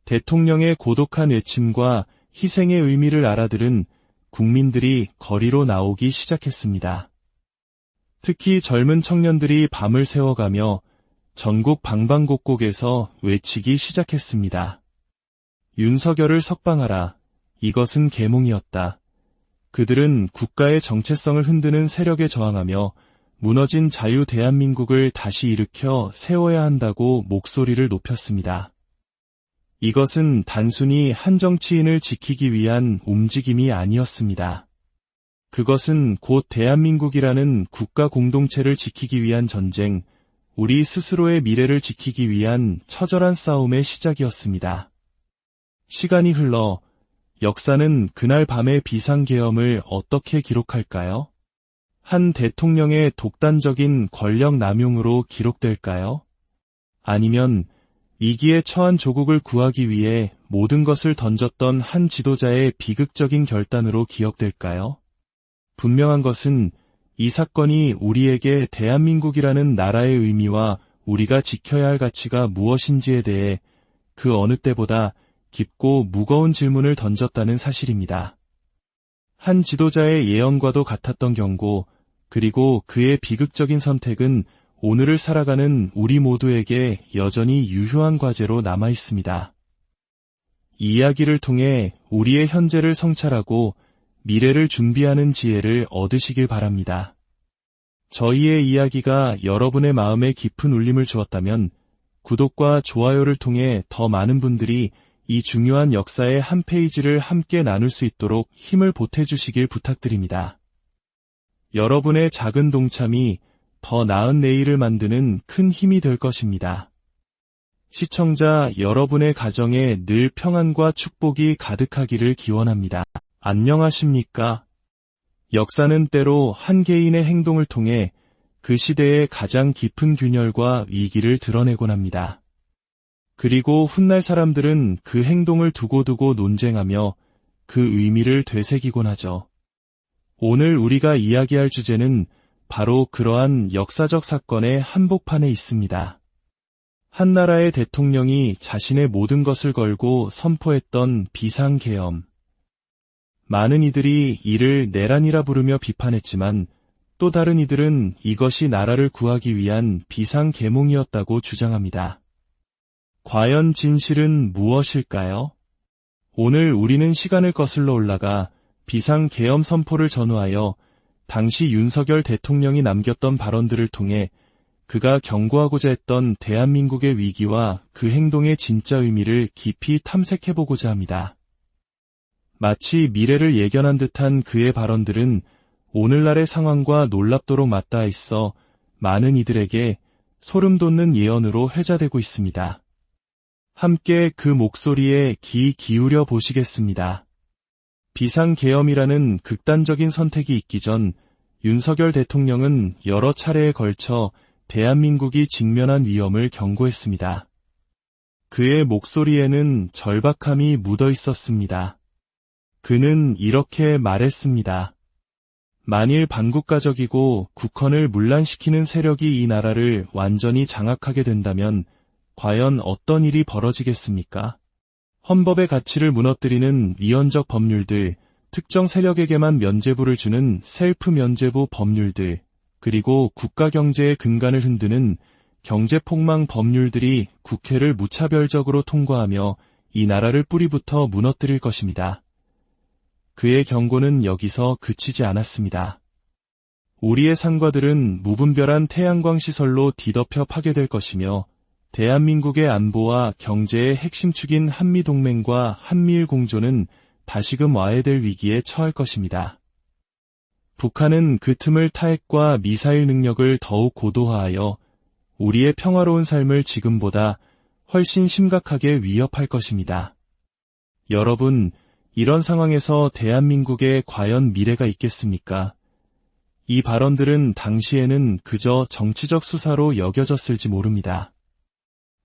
대통령의 고독한 외침과 희생의 의미를 알아들은 국민들이 거리로 나오기 시작했습니다. 특히 젊은 청년들이 밤을 새워가며 전국 방방곡곡에서 외치기 시작했습니다. 윤석열을 석방하라. 이것은 계몽이었다. 그들은 국가의 정체성을 흔드는 세력에 저항하며 무너진 자유 대한민국을 다시 일으켜 세워야 한다고 목소리를 높였습니다. 이것은 단순히 한 정치인을 지키기 위한 움직임이 아니었습니다. 그것은 곧 대한민국이라는 국가 공동체를 지키기 위한 전쟁, 우리 스스로의 미래를 지키기 위한 처절한 싸움의 시작이었습니다. 시간이 흘러 역사는 그날 밤의 비상계엄을 어떻게 기록할까요? 한 대통령의 독단적인 권력 남용으로 기록될까요? 아니면 위기에 처한 조국을 구하기 위해 모든 것을 던졌던 한 지도자의 비극적인 결단으로 기억될까요? 분명한 것은 이 사건이 우리에게 대한민국이라는 나라의 의미와 우리가 지켜야 할 가치가 무엇인지에 대해 그 어느 때보다 깊고 무거운 질문을 던졌다는 사실입니다. 한 지도자의 예언과도 같았던 경고, 그리고 그의 비극적인 선택은 오늘을 살아가는 우리 모두에게 여전히 유효한 과제로 남아 있습니다. 이 이야기를 통해 우리의 현재를 성찰하고 미래를 준비하는 지혜를 얻으시길 바랍니다. 저희의 이야기가 여러분의 마음에 깊은 울림을 주었다면 구독과 좋아요를 통해 더 많은 분들이 이 중요한 역사의 한 페이지를 함께 나눌 수 있도록 힘을 보태주시길 부탁드립니다. 여러분의 작은 동참이 더 나은 내일을 만드는 큰 힘이 될 것입니다. 시청자 여러분의 가정에 늘 평안과 축복이 가득하기를 기원합니다. 안녕하십니까? 역사는 때로 한 개인의 행동을 통해 그 시대의 가장 깊은 균열과 위기를 드러내곤 합니다. 그리고 훗날 사람들은 그 행동을 두고두고 논쟁하며 그 의미를 되새기곤 하죠. 오늘 우리가 이야기할 주제는 바로 그러한 역사적 사건의 한복판에 있습니다. 한 나라의 대통령이 자신의 모든 것을 걸고 선포했던 비상계엄. 많은 이들이 이를 내란이라 부르며 비판했지만 또 다른 이들은 이것이 나라를 구하기 위한 비상계몽이었다고 주장합니다. 과연 진실은 무엇일까요? 오늘 우리는 시간을 거슬러 올라가 비상계엄 선포를 전후하여 당시 윤석열 대통령이 남겼던 발언들을 통해 그가 경고하고자 했던 대한민국의 위기와 그 행동의 진짜 의미를 깊이 탐색해보고자 합니다. 마치 미래를 예견한 듯한 그의 발언들은 오늘날의 상황과 놀랍도록 맞닿아 있어 많은 이들에게 소름 돋는 예언으로 회자되고 있습니다. 함께 그 목소리에 귀 기울여 보시겠습니다. 비상계엄이라는 극단적인 선택이 있기 전 윤석열 대통령은 여러 차례에 걸쳐 대한민국이 직면한 위험을 그는 이렇게 말했습니다. 만일 반국가적이고 국헌을 문란시키는 세력이 이 나라를 완전히 장악하게 된다면 과연 어떤 일이 벌어지겠습니까? 헌법의 가치를 무너뜨리는 위헌적 법률들, 특정 세력에게만 면죄부를 주는 셀프 면죄부 법률들, 그리고 국가 경제의 근간을 흔드는 경제폭망 법률들이 국회를 무차별적으로 통과하며 이 나라를 뿌리부터 무너뜨릴 것입니다. 그의 경고는 여기서 그치지 않았습니다. 우리의 상과들은 무분별한 태양광 시설로 뒤덮여 파괴될 것이며 대한민국의 안보와 경제의 핵심축인 한미동맹과 한미일 공조는 다시금 와해될 위기에 처할 것입니다. 북한은 그 틈을 타핵과 미사일 능력을 더욱 고도화하여 우리의 평화로운 삶을 지금보다 훨씬 심각하게 위협할 것입니다. 여러분, 이런 상황에서 대한민국에 과연 미래가 있겠습니까? 이 발언들은 당시에는 그저 정치적 수사로 여겨졌을지 모릅니다.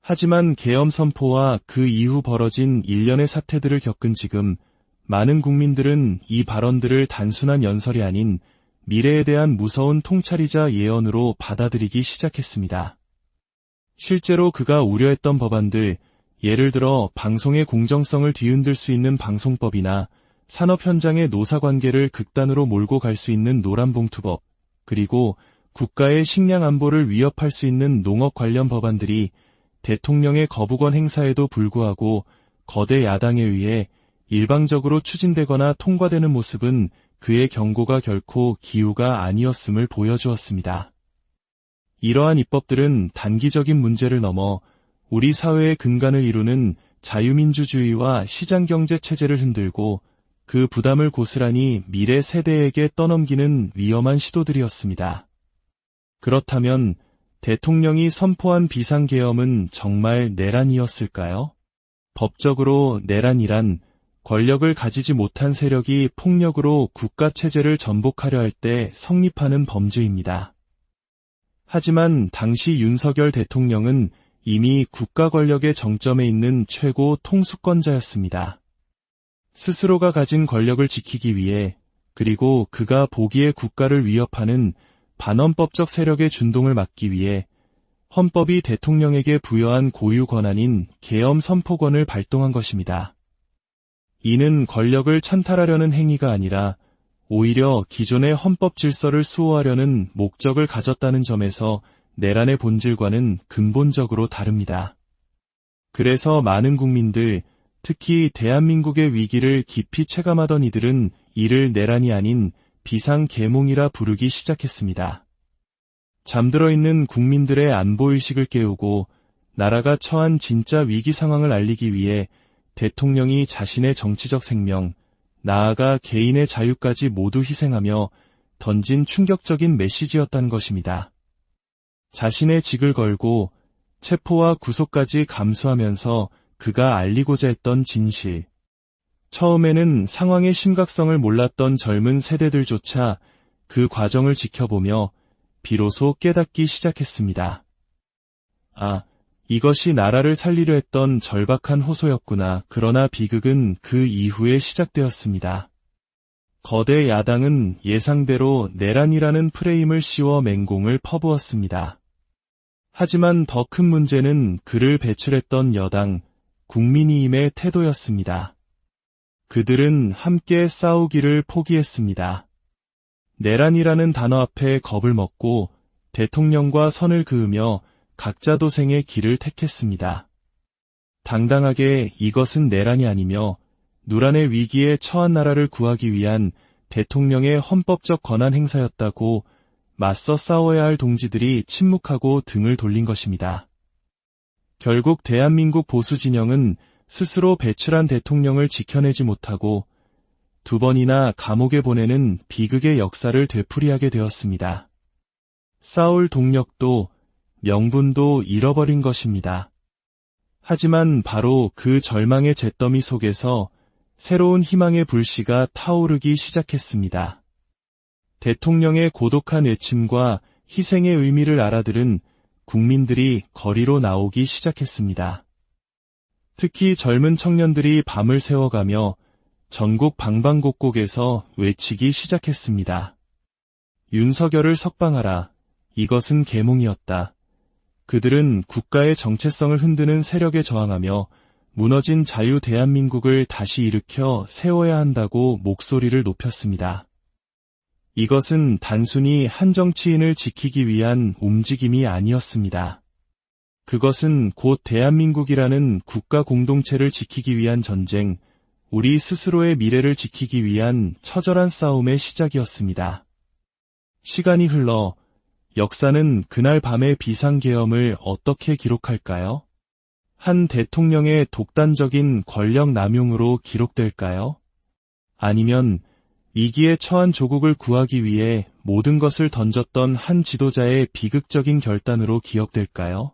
하지만 계엄 선포와 그 이후 벌어진 일련의 사태들을 겪은 지금 많은 국민들은 이 발언들을 단순한 연설이 아닌 미래에 대한 무서운 통찰이자 예언으로 받아들이기 시작했습니다. 실제로 그가 우려했던 법안들, 예를 들어 방송의 공정성을 뒤흔들 수 있는 방송법이나 산업 현장의 노사관계를 극단으로 몰고 갈 수 있는 노란봉투법, 그리고 국가의 식량 안보를 위협할 수 있는 농업 관련 법안들이 대통령의 거부권 행사에도 불구하고 거대 야당에 의해 일방적으로 추진되거나 통과되는 모습은 그의 경고가 결코 기우가 아니었음을 보여주었습니다. 이러한 입법들은 단기적인 문제를 넘어 우리 사회의 근간을 이루는 자유민주주의와 시장경제 체제를 흔들고 그 부담을 고스란히 미래 세대에게 떠넘기는 위험한 시도들이었습니다. 그렇다면 대통령이 선포한 비상계엄은 정말 내란이었을까요? 법적으로 내란이란 권력을 가지지 못한 세력이 폭력으로 국가체제를 전복하려 할 때 성립하는 범죄입니다. 하지만 당시 윤석열 대통령은 이미 국가 권력의 정점에 있는 최고 통수권자였습니다. 스스로가 가진 권력을 지키기 위해, 그리고 그가 보기에 국가를 위협하는 반헌법적 세력의 준동을 막기 위해 헌법이 대통령에게 부여한 고유 권한인 계엄 선포권을 발동한 것입니다. 이는 권력을 찬탈하려는 행위가 아니라 오히려 기존의 헌법 질서를 수호하려는 목적을 가졌다는 점에서 내란의 본질과는 근본적으로 다릅니다. 그래서 많은 국민들, 특히 대한민국의 위기를 깊이 체감하던 이들은 이를 내란이 아닌 비상계몽이라 부르기 시작했습니다. 잠들어 있는 국민들의 안보의식을 깨우고 나라가 처한 진짜 위기 상황을 알리기 위해 대통령이 자신의 정치적 생명, 나아가 개인의 자유까지 모두 희생하며 던진 충격적인 메시지였다는 것입니다. 자신의 직을 걸고 체포와 구속까지 감수하면서 그가 알리고자 했던 진실. 처음에는 상황의 심각성을 몰랐던 젊은 세대들조차 그 과정을 지켜보며 비로소 깨닫기 시작했습니다. 아, 이것이 나라를 살리려 했던 절박한 호소였구나. 그러나 비극은 그 이후에 시작되었습니다. 거대 야당은 예상대로 내란이라는 프레임을 씌워 맹공을 퍼부었습니다. 하지만 더 큰 문제는 그를 배출했던 여당, 국민의힘의 태도였습니다. 그들은 함께 싸우기를 포기했습니다. 내란이라는 단어 앞에 겁을 먹고 대통령과 선을 그으며 각자 도생의 길을 택했습니다. 당당하게 이것은 내란이 아니며 누란의 위기에 처한 나라를 구하기 위한 대통령의 헌법적 권한 행사였다고 맞서 싸워야 할 동지들이 침묵하고 등을 돌린 것입니다. 결국 대한민국 보수 진영은 스스로 배출한 대통령을 지켜내지 못하고 두 번이나 감옥에 보내는 비극의 역사를 되풀이하게 되었습니다. 싸울 동력도 명분도 잃어버린 것입니다. 하지만 바로 그 절망의 잿더미 속에서 새로운 희망의 불씨가 타오르기 시작했습니다. 대통령의 고독한 외침과 희생의 의미를 알아들은 국민들이 거리로 나오기 시작했습니다. 특히 젊은 청년들이 밤을 새워가며 전국 방방곡곡에서 외치기 시작했습니다. 윤석열을 석방하라. 이것은 계몽이었다. 그들은 국가의 정체성을 흔드는 세력에 저항하며 무너진 자유 대한민국을 다시 일으켜 세워야 한다고 목소리를 높였습니다. 이것은 단순히 한 정치인을 지키기 위한 움직임이 아니었습니다. 그것은 곧 대한민국이라는 국가 공동체를 지키기 위한 전쟁, 우리 스스로의 미래를 지키기 위한 처절한 싸움의 시작이었습니다. 시간이 흘러 역사는 그날 밤의 비상계엄을 어떻게 기록할까요? 한 대통령의 독단적인 권력 남용으로 기록될까요? 아니면 위기에 처한 조국을 구하기 위해 모든 것을 던졌던 한 지도자의 비극적인 결단으로 기억될까요?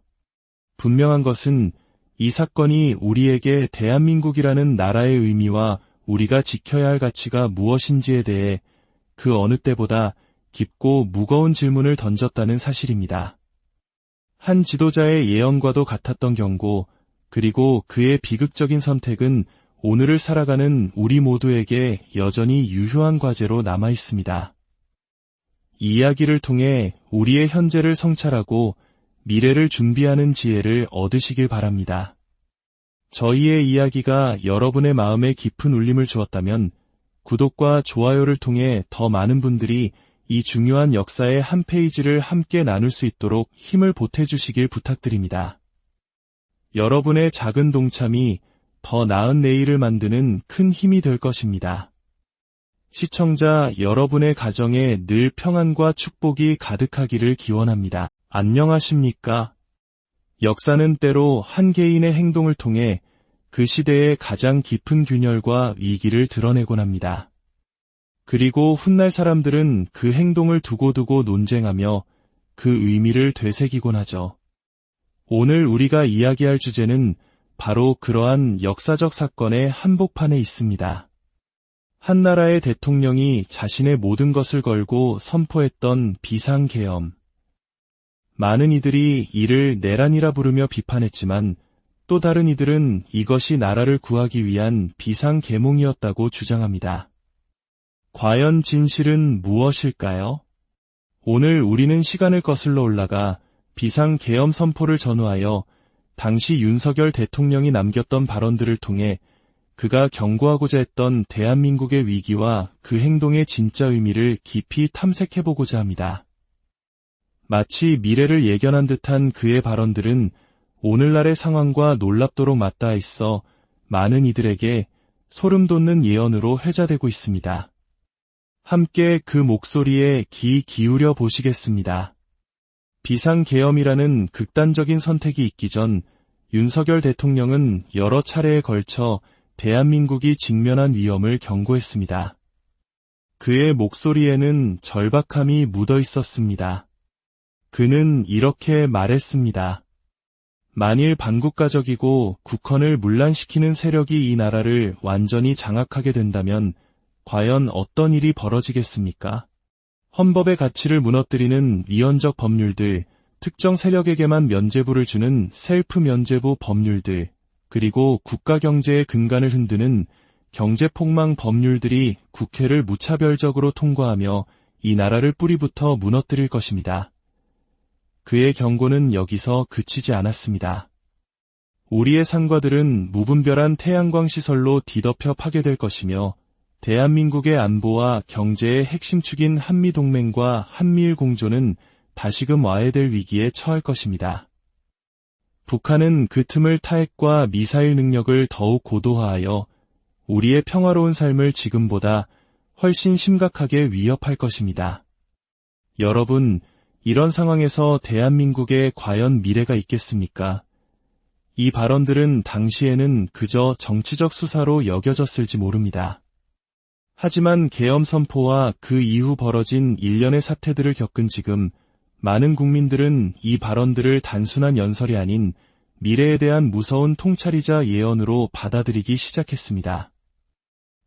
분명한 것은 이 사건이 우리에게 대한민국이라는 나라의 의미와 우리가 지켜야 할 가치가 무엇인지에 대해 그 어느 때보다 깊고 무거운 질문을 던졌다는 사실입니다. 한 지도자의 예언과도 같았던 경고, 그리고 그의 비극적인 선택은 오늘을 살아가는 우리 모두에게 여전히 유효한 과제로 남아 있습니다. 이 이야기를 통해 우리의 현재를 성찰하고 미래를 준비하는 지혜를 얻으시길 바랍니다. 저희의 이야기가 여러분의 마음에 깊은 울림을 주었다면 구독과 좋아요를 통해 더 많은 분들이 이 중요한 역사의 한 페이지를 함께 나눌 수 있도록 힘을 보태주시길 부탁드립니다. 여러분의 작은 동참이 더 나은 내일을 만드는 큰 힘이 될 것입니다. 시청자 여러분의 가정에 늘 평안과 축복이 가득하기를 기원합니다. 안녕하십니까? 역사는 때로 한 개인의 행동을 통해 그 시대의 가장 깊은 균열과 위기를 드러내곤 합니다. 그리고 훗날 사람들은 그 행동을 두고두고 논쟁하며 그 의미를 되새기곤 하죠. 오늘 우리가 이야기할 주제는 바로 그러한 역사적 사건의 한복판에 있습니다. 한 나라의 대통령이 자신의 모든 것을 걸고 선포했던 비상계엄. 많은 이들이 이를 내란이라 부르며 비판했지만 또 다른 이들은 이것이 나라를 구하기 위한 비상계몽이었다고 주장합니다. 과연 진실은 무엇일까요? 오늘 우리는 시간을 거슬러 올라가 비상계엄 선포를 전후하여 당시 윤석열 대통령이 남겼던 발언들을 통해 그가 경고하고자 했던 대한민국의 위기와 그 행동의 진짜 의미를 깊이 탐색해보고자 합니다. 마치 미래를 예견한 듯한 그의 발언들은 오늘날의 상황과 놀랍도록 맞닿아 있어 많은 이들에게 소름 돋는 예언으로 회자되고 있습니다. 함께 그 목소리에 귀 기울여 보시겠습니다. 비상계엄이라는 극단적인 선택이 있기 전 윤석열 대통령은 여러 차례에 걸쳐 대한민국이 직면한 위험을 경고했습니다. 그의 목소리에는 절박함이 묻어 있었습니다. 그는 이렇게 말했습니다. 만일 반국가적이고 국헌을 문란시키는 세력이 이 나라를 완전히 장악하게 된다면 과연 어떤 일이 벌어지겠습니까? 헌법의 가치를 무너뜨리는 위헌적 법률들, 특정 세력에게만 면죄부를 주는 셀프 면죄부 법률들, 그리고 국가 경제의 근간을 흔드는 경제폭망 법률들이 국회를 무차별적으로 통과하며 이 나라를 뿌리부터 무너뜨릴 것입니다. 그의 경고는 여기서 그치지 않았습니다. 우리의 상과들은 무분별한 태양광 시설로 뒤덮여 파괴될 것이며 대한민국의 안보와 경제의 핵심 축인 한미동맹과 한미일 공조는 다시금 와해될 위기에 처할 것입니다. 북한은 그 틈을 타핵과 미사일 능력을 더욱 고도화하여 우리의 평화로운 삶을 지금보다 훨씬 심각하게 위협할 것입니다. 여러분, 이런 상황에서 대한민국에 과연 미래가 있겠습니까? 이 발언들은 당시에는 그저 정치적 수사로 여겨졌을지 모릅니다. 하지만 계엄 선포와 그 이후 벌어진 일련의 사태들을 겪은 지금 많은 국민들은 이 발언들을 단순한 연설이 아닌 미래에 대한 무서운 통찰이자 예언으로 받아들이기 시작했습니다.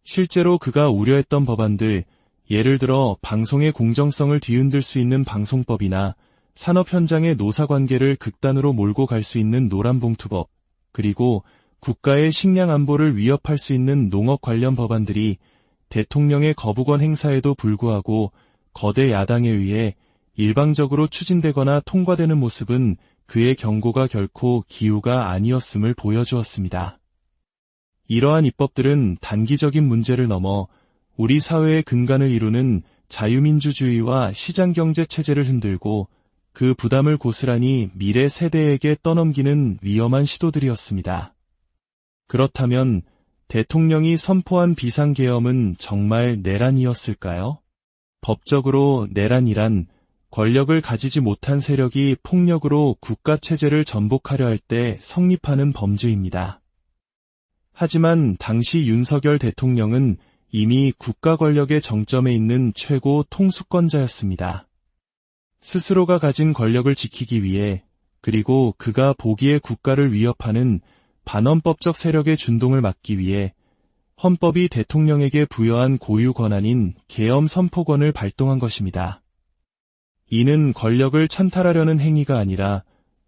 실제로 그가 우려했던 법안들, 예를 들어 방송의 공정성을 뒤흔들 수 있는 방송법이나 산업 현장의 노사관계를 극단으로 몰고 갈 수 있는 노란봉투법, 그리고 국가의 식량 안보를 위협할 수 있는 농업 관련 법안들이 대통령의 거부권 행사에도 불구하고 거대 야당에 의해 일방적으로 추진되거나 통과되는 모습은 그의 경고가 결코 기우가 아니었음을 보여주었습니다. 이러한 입법들은 단기적인 문제를 넘어 우리 사회의 근간을 이루는 자유민주주의와 시장경제 체제를 흔들고 그 부담을 고스란히 미래 세대에게 떠넘기는 위험한 시도들이었습니다. 그렇다면 대통령이 선포한 비상계엄은 정말 내란이었을까요? 법적으로 내란이란 권력을 가지지 못한 세력이 폭력으로 국가체제를 전복하려 할 때 성립하는 범죄입니다. 하지만 당시 윤석열 대통령은 이미 국가 권력의 정점에 있는 최고 통수권자였습니다. 스스로가 가진 권력을 지키기 위해 그리고 그가 보기에 국가를 위협하는 반헌법적 세력의 준동을 막기 위해 헌법이 대통령에게 부여한 고유 권한인 계엄 선포권을 발동한 것입니다. 이는 권력을 찬탈하려는 행위가 아니라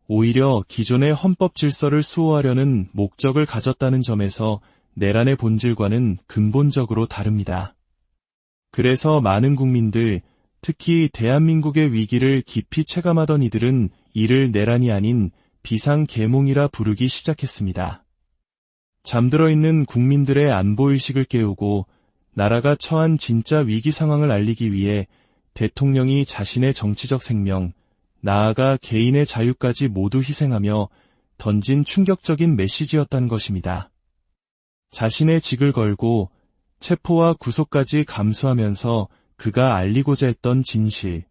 오히려 기존의 헌법 질서를 수호하려는 목적을 가졌다는 점에서 내란의 본질과는 근본적으로 다릅니다. 그래서 많은 국민들, 특히 대한민국의 위기를 깊이 체감하던 이들은 이를 내란이 아닌 비상계몽이라 부르기 시작했습니다. 잠들어 있는 국민들의 안보의식을 깨우고 나라가 처한 진짜 위기 상황을 알리기 위해 대통령이 자신의 정치적 생명, 나아가 개인의 자유까지 모두 희생하며 던진 충격적인 메시지였다는 것입니다. 자신의 직을 걸고 체포와 구속까지 감수하면서 그가 알리고자 했던 진실.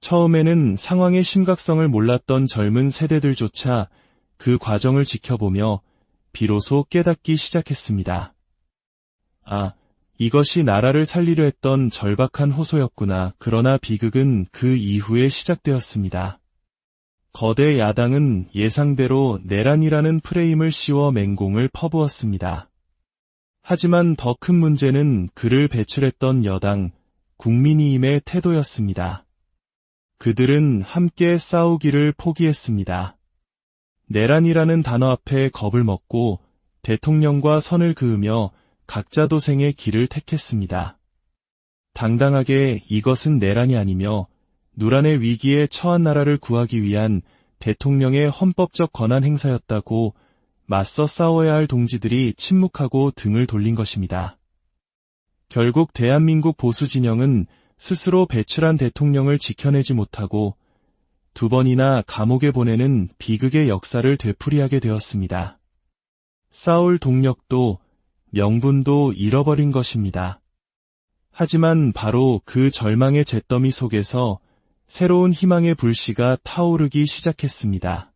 처음에는 상황의 심각성을 몰랐던 젊은 세대들조차 그 과정을 지켜보며 비로소 깨닫기 시작했습니다. 아, 이것이 나라를 살리려 했던 절박한 호소였구나. 그러나 비극은 그 이후에 시작되었습니다. 거대 야당은 예상대로 내란이라는 프레임을 씌워 맹공을 퍼부었습니다. 하지만 더 큰 문제는 그를 배출했던 여당, 국민의힘의 태도였습니다. 그들은 함께 싸우기를 포기했습니다. 내란이라는 단어 앞에 겁을 먹고 대통령과 선을 그으며 각자 도생의 길을 택했습니다. 당당하게 이것은 내란이 아니며 누란의 위기에 처한 나라를 구하기 위한 대통령의 헌법적 권한 행사였다고 맞서 싸워야 할 동지들이 침묵하고 등을 돌린 것입니다. 결국 대한민국 보수 진영은 스스로 배출한 대통령을 지켜내지 못하고 두 번이나 감옥에 보내는 비극의 역사를 되풀이하게 되었습니다. 싸울 동력도 명분도 잃어버린 것입니다. 하지만 바로 그 절망의 잿더미 속에서 새로운 희망의 불씨가 타오르기 시작했습니다.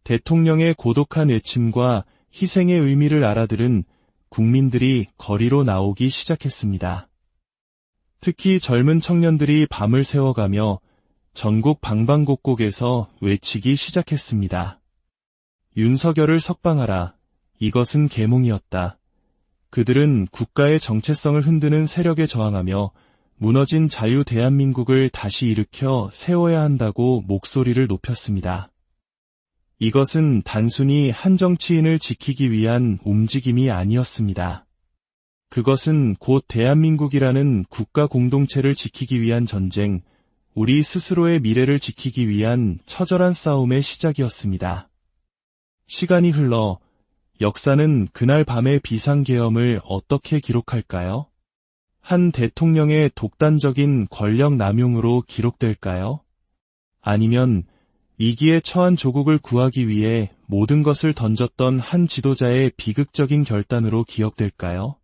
대통령의 고독한 외침과 희생의 의미를 알아들은 국민들이 거리로 나오기 시작했습니다. 특히 젊은 청년들이 밤을 새워가며 전국 방방곡곡에서 외치기 시작했습니다. 윤석열을 석방하라. 이것은 계몽이었다. 그들은 국가의 정체성을 흔드는 세력에 저항하며 무너진 자유 대한민국을 다시 일으켜 세워야 한다고 목소리를 높였습니다. 이것은 단순히 한 정치인을 지키기 위한 움직임이 아니었습니다. 그것은 곧 대한민국이라는 국가 공동체를 지키기 위한 전쟁, 우리 스스로의 미래를 지키기 위한 처절한 싸움의 시작이었습니다. 시간이 흘러 역사는 그날 밤의 비상계엄을 어떻게 기록할까요? 한 대통령의 독단적인 권력 남용으로 기록될까요? 아니면 위기에 처한 조국을 구하기 위해 모든 것을 던졌던 한 지도자의 비극적인 결단으로 기억될까요?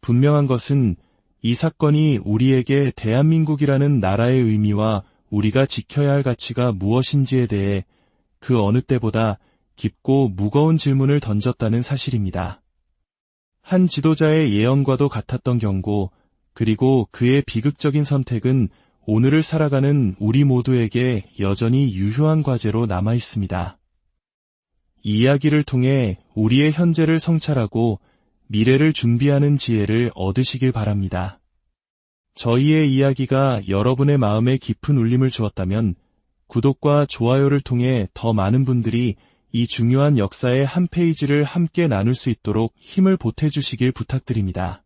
분명한 것은 이 사건이 우리에게 대한민국이라는 나라의 의미와 우리가 지켜야 할 가치가 무엇인지에 대해 그 어느 때보다 깊고 무거운 질문을 던졌다는 사실입니다. 한 지도자의 예언과도 같았던 경고, 그리고 그의 비극적인 선택은 오늘을 살아가는 우리 모두에게 여전히 유효한 과제로 남아 있습니다. 이 이야기를 통해 우리의 현재를 성찰하고 미래를 준비하는 지혜를 얻으시길 바랍니다. 저희의 이야기가 여러분의 마음에 깊은 울림을 주었다면 구독과 좋아요를 통해 더 많은 분들이 이 중요한 역사의 한 페이지를 함께 나눌 수 있도록 힘을 보태주시길 부탁드립니다.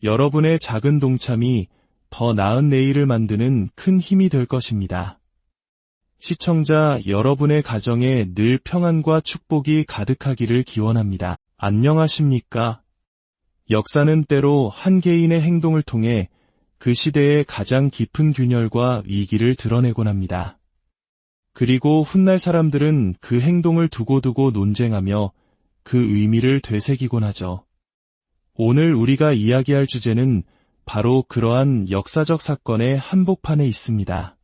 여러분의 작은 동참이 더 나은 내일을 만드는 큰 힘이 될 것입니다. 시청자 여러분의 가정에 늘 평안과 축복이 가득하기를 기원합니다. 안녕하십니까? 역사는 때로 한 개인의 행동을 통해 그 시대의 가장 깊은 균열과 위기를 드러내곤 합니다. 그리고 훗날 사람들은 그 행동을 두고두고 논쟁하며 그 의미를 되새기곤 하죠. 오늘 우리가 이야기할 주제는 바로 그러한 역사적 사건의 한복판에 있습니다.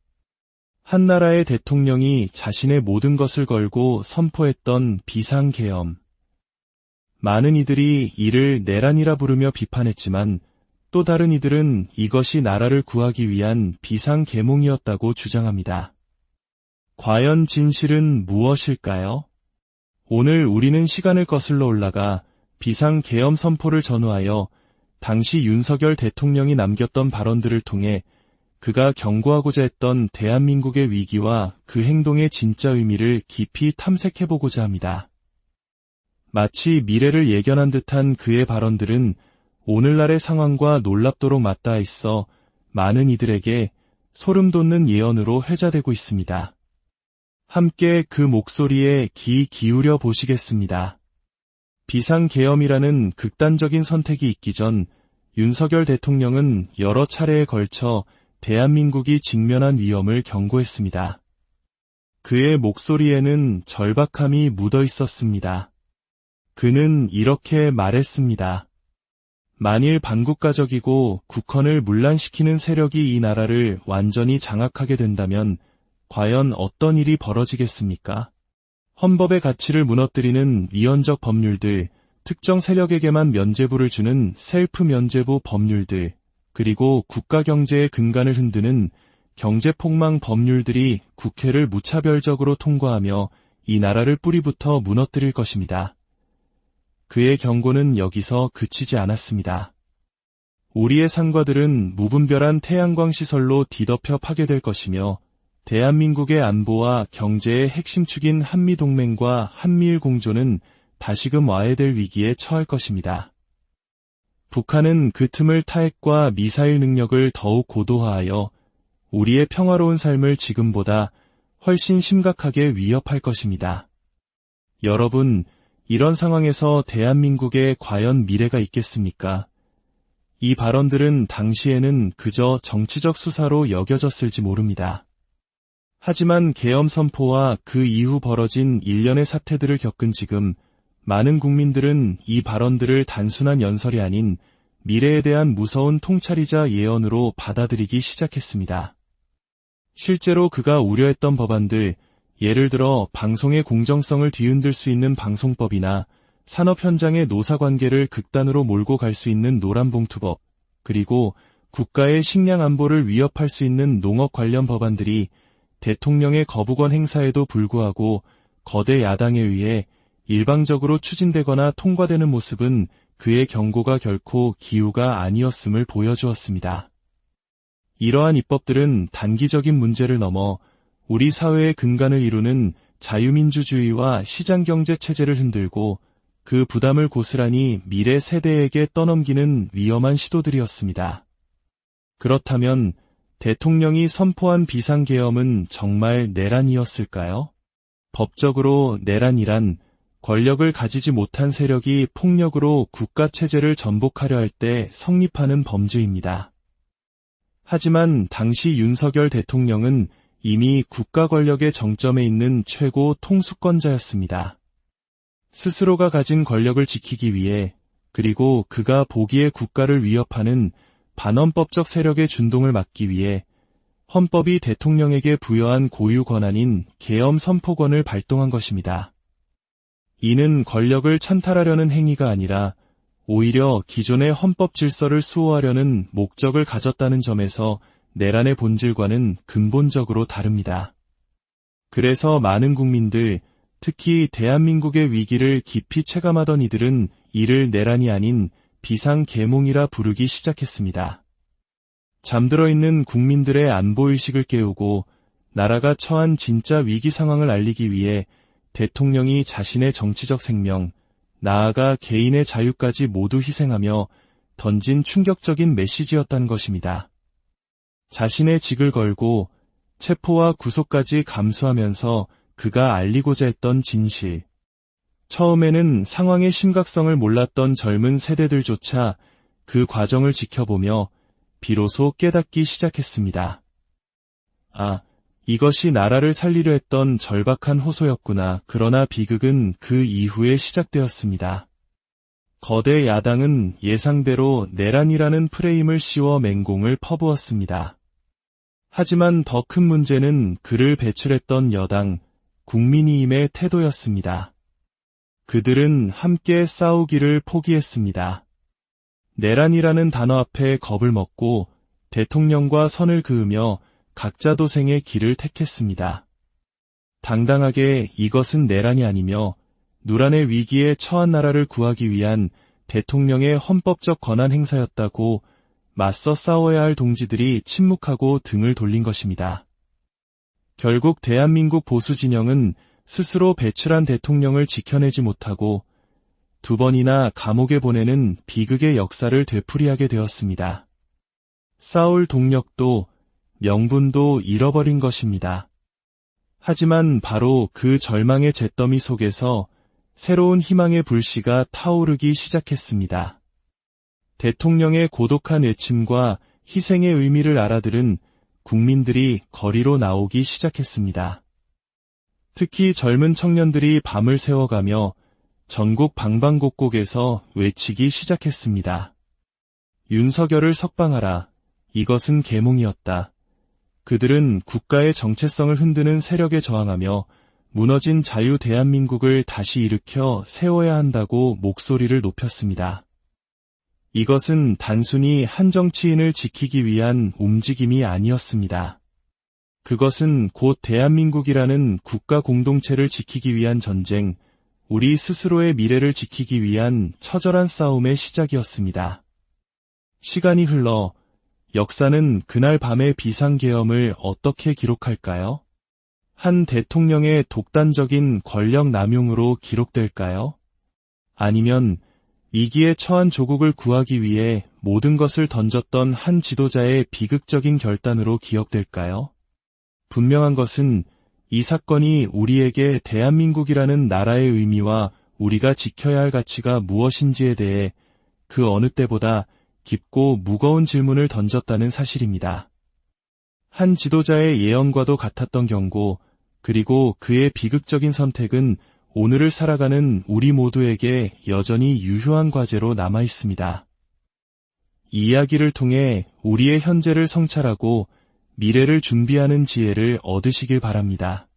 한 나라의 대통령이 자신의 모든 것을 걸고 선포했던 비상계엄. 많은 이들이 이를 내란이라 부르며 비판했지만 또 다른 이들은 이것이 나라를 구하기 위한 비상계몽이었다고 주장합니다. 과연 진실은 무엇일까요? 오늘 우리는 시간을 거슬러 올라가 비상계엄 선포를 전후하여 당시 윤석열 대통령이 남겼던 발언들을 통해 그가 경고하고자 했던 대한민국의 위기와 그 행동의 진짜 의미를 깊이 탐색해보고자 합니다. 마치 미래를 예견한 듯한 그의 발언들은 오늘날의 상황과 놀랍도록 맞닿아 있어 많은 이들에게 소름 돋는 예언으로 회자되고 있습니다. 함께 그 목소리에 귀 기울여 보시겠습니다. 비상계엄이라는 극단적인 선택이 있기 전 윤석열 대통령은 여러 차례에 걸쳐 대한민국이 직면한 위험을 경고했습니다. 그의 목소리에는 절박함이 묻어 있었습니다. 그는 이렇게 말했습니다. 만일 반국가적이고 국헌을 문란시키는 세력이 이 나라를 완전히 장악하게 된다면 과연 어떤 일이 벌어지겠습니까? 헌법의 가치를 무너뜨리는 위헌적 법률들, 특정 세력에게만 면죄부를 주는 셀프 면죄부 법률들, 그리고 국가 경제의 근간을 흔드는 경제폭망 법률들이 국회를 무차별적으로 통과하며 이 나라를 뿌리부터 무너뜨릴 것입니다. 그의 경고는 여기서 그치지 않았습니다. 우리의 상과들은 무분별한 태양광 시설로 뒤덮여 파괴될 것이며 대한민국의 안보와 경제의 핵심 축인 한미동맹과 한미일 공조는 다시금 와해될 위기에 처할 것입니다. 북한은 그 틈을 타핵과 미사일 능력을 더욱 고도화하여 우리의 평화로운 삶을 지금보다 훨씬 심각하게 위협할 것입니다. 여러분, 이런 상황에서 대한민국에 과연 미래가 있겠습니까? 이 발언들은 당시에는 그저 정치적 수사로 여겨졌을지 모릅니다. 하지만 계엄 선포와 그 이후 벌어진 일련의 사태들을 겪은 지금 많은 국민들은 이 발언들을 단순한 연설이 아닌 미래에 대한 무서운 통찰이자 예언으로 받아들이기 시작했습니다. 실제로 그가 우려했던 법안들, 예를 들어 방송의 공정성을 뒤흔들 수 있는 방송법이나 산업 현장의 노사관계를 극단으로 몰고 갈 수 있는 노란봉투법, 그리고 국가의 식량 안보를 위협할 수 있는 농업 관련 법안들이 대통령의 거부권 행사에도 불구하고 거대 야당에 의해 일방적으로 추진되거나 통과되는 모습은 그의 경고가 결코 기우가 아니었음을 보여주었습니다. 이러한 입법들은 단기적인 문제를 넘어 우리 사회의 근간을 이루는 자유민주주의와 시장경제 체제를 흔들고 그 부담을 고스란히 미래 세대에게 떠넘기는 위험한 시도들이었습니다. 그렇다면 대통령이 선포한 비상계엄은 정말 내란이었을까요? 법적으로 내란이란 권력을 가지지 못한 세력이 폭력으로 국가체제를 전복하려 할 때 성립하는 범죄입니다. 하지만 당시 윤석열 대통령은 이미 국가 권력의 정점에 있는 최고 통수권자였습니다. 스스로가 가진 권력을 지키기 위해 그리고 그가 보기에 국가를 위협하는 반헌법적 세력의 준동을 막기 위해 헌법이 대통령에게 부여한 고유 권한인 계엄 선포권을 발동한 것입니다. 이는 권력을 찬탈하려는 행위가 아니라 오히려 기존의 헌법 질서를 수호하려는 목적을 가졌다는 점에서 내란의 본질과는 근본적으로 다릅니다. 그래서 많은 국민들, 특히 대한민국의 위기를 깊이 체감하던 이들은 이를 내란이 아닌 비상계몽이라 부르기 시작했습니다. 잠들어 있는 국민들의 안보의식을 깨우고 나라가 처한 진짜 위기 상황을 알리기 위해 대통령이 자신의 정치적 생명, 나아가 개인의 자유까지 모두 희생하며 던진 충격적인 메시지였다는 것입니다. 자신의 직을 걸고 체포와 구속까지 감수하면서 그가 알리고자 했던 진실. 처음에는 상황의 심각성을 몰랐던 젊은 세대들조차 그 과정을 지켜보며 비로소 깨닫기 시작했습니다. 아, 이것이 나라를 살리려 했던 절박한 호소였구나. 그러나 비극은 그 이후에 시작되었습니다. 거대 야당은 예상대로 내란이라는 프레임을 씌워 맹공을 퍼부었습니다. 하지만 더 큰 문제는 그를 배출했던 여당, 국민의힘의 태도였습니다. 그들은 함께 싸우기를 포기했습니다. 내란이라는 단어 앞에 겁을 먹고 대통령과 선을 그으며 각자 도생의 길을 택했습니다. 당당하게 이것은 내란이 아니며 누란의 위기에 처한 나라를 구하기 위한 대통령의 헌법적 권한 행사였다고 맞서 싸워야 할 동지들이 침묵하고 등을 돌린 것입니다. 결국 대한민국 보수 진영은 스스로 배출한 대통령을 지켜내지 못하고 2번이나 감옥에 보내는 비극의 역사를 되풀이하게 되었습니다. 싸울 동력도 명분도 잃어버린 것입니다. 하지만 바로 그 절망의 잿더미 속에서 새로운 희망의 불씨가 타오르기 시작했습니다. 대통령의 고독한 외침과 희생의 의미를 알아들은 국민들이 거리로 나오기 시작했습니다. 특히 젊은 청년들이 밤을 새워가며 전국 방방곡곡에서 외치기 시작했습니다. 윤석열을 석방하라. 이것은 계몽이었다. 그들은 국가의 정체성을 흔드는 세력에 저항하며 무너진 자유 대한민국을 다시 일으켜 세워야 한다고 목소리를 높였습니다. 이것은 단순히 한 정치인을 지키기 위한 움직임이 아니었습니다. 그것은 곧 대한민국이라는 국가 공동체를 지키기 위한 전쟁, 우리 스스로의 미래를 지키기 위한 처절한 싸움의 시작이었습니다. 시간이 흘러 역사는 그날 밤의 비상계엄을 어떻게 기록할까요? 한 대통령의 독단적인 권력 남용으로 기록될까요? 아니면 위기에 처한 조국을 구하기 위해 모든 것을 던졌던 한 지도자의 비극적인 결단으로 기억될까요? 분명한 것은 이 사건이 우리에게 대한민국이라는 나라의 의미와 우리가 지켜야 할 가치가 무엇인지에 대해 그 어느 때보다 깊고 무거운 질문을 던졌다는 사실입니다. 한 지도자의 예언과도 같았던 경고, 그리고 그의 비극적인 선택은 오늘을 살아가는 우리 모두에게 여전히 유효한 과제로 남아 있습니다. 이 이야기를 통해 우리의 현재를 성찰하고 미래를 준비하는 지혜를 얻으시길 바랍니다.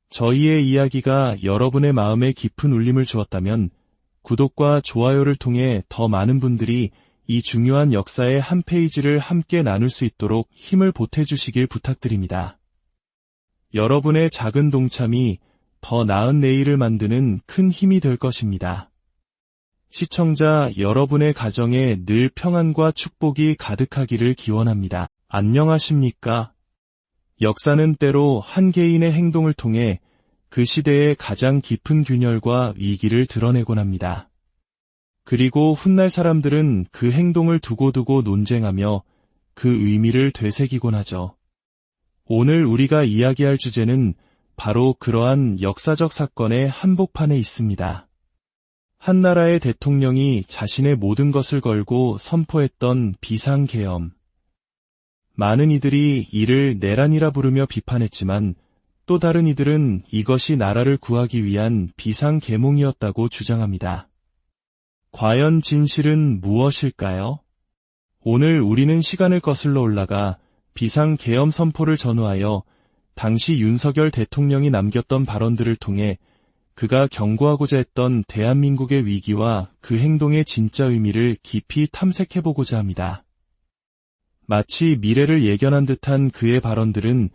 저희의 이야기가 여러분의 마음에 깊은 울림을 주었다면 구독과 좋아요를 통해 더 많은 분들이 이 중요한 역사의 한 페이지를 함께 나눌 수 있도록 힘을 보태주시길 부탁드립니다. 여러분의 작은 동참이 더 나은 내일을 만드는 큰 힘이 될 것입니다. 시청자 여러분의 가정에 늘 평안과 축복이 가득하기를 기원합니다. 안녕하십니까? 역사는 때로 한 개인의 행동을 통해 그 시대의 가장 깊은 균열과 위기를 드러내곤 합니다. 그리고 훗날 사람들은 그 행동을 두고두고 논쟁하며 그 의미를 되새기곤 하죠. 오늘 우리가 이야기할 주제는 바로 그러한 역사적 사건의 한복판에 있습니다. 한 나라의 대통령이 자신의 모든 것을 걸고 선포했던 비상계엄. 많은 이들이 이를 내란이라 부르며 비판했지만 또 다른 이들은 이것이 나라를 구하기 위한 비상계몽이었다고 주장합니다. 과연 진실은 무엇일까요? 오늘 우리는 시간을 거슬러 올라가 비상계엄 선포를 전후하여 당시 윤석열 대통령이 남겼던 발언들을 통해 그가 경고하고자 했던 대한민국의 위기와 그 행동의 진짜 의미를 깊이 탐색해보고자 합니다. 마치 미래를 예견한 듯한 그의 발언들은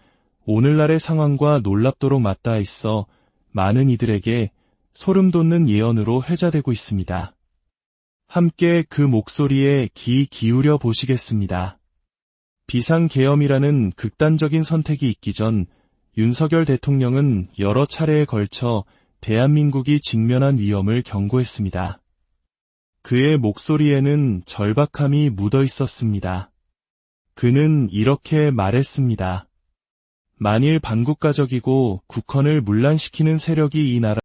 오늘날의 상황과 놀랍도록 맞닿아 있어 많은 이들에게 소름 돋는 예언으로 회자되고 있습니다. 함께 그 목소리에 귀 기울여 보시겠습니다. 비상계엄이라는 극단적인 선택이 있기 전 윤석열 대통령은 여러 차례에 걸쳐 대한민국이 직면한 위험을 경고했습니다. 그의 목소리에는 절박함이 묻어 있었습니다. 그는 이렇게 말했습니다. 만일 반국가적이고 국헌을 문란시키는 세력이 이 나라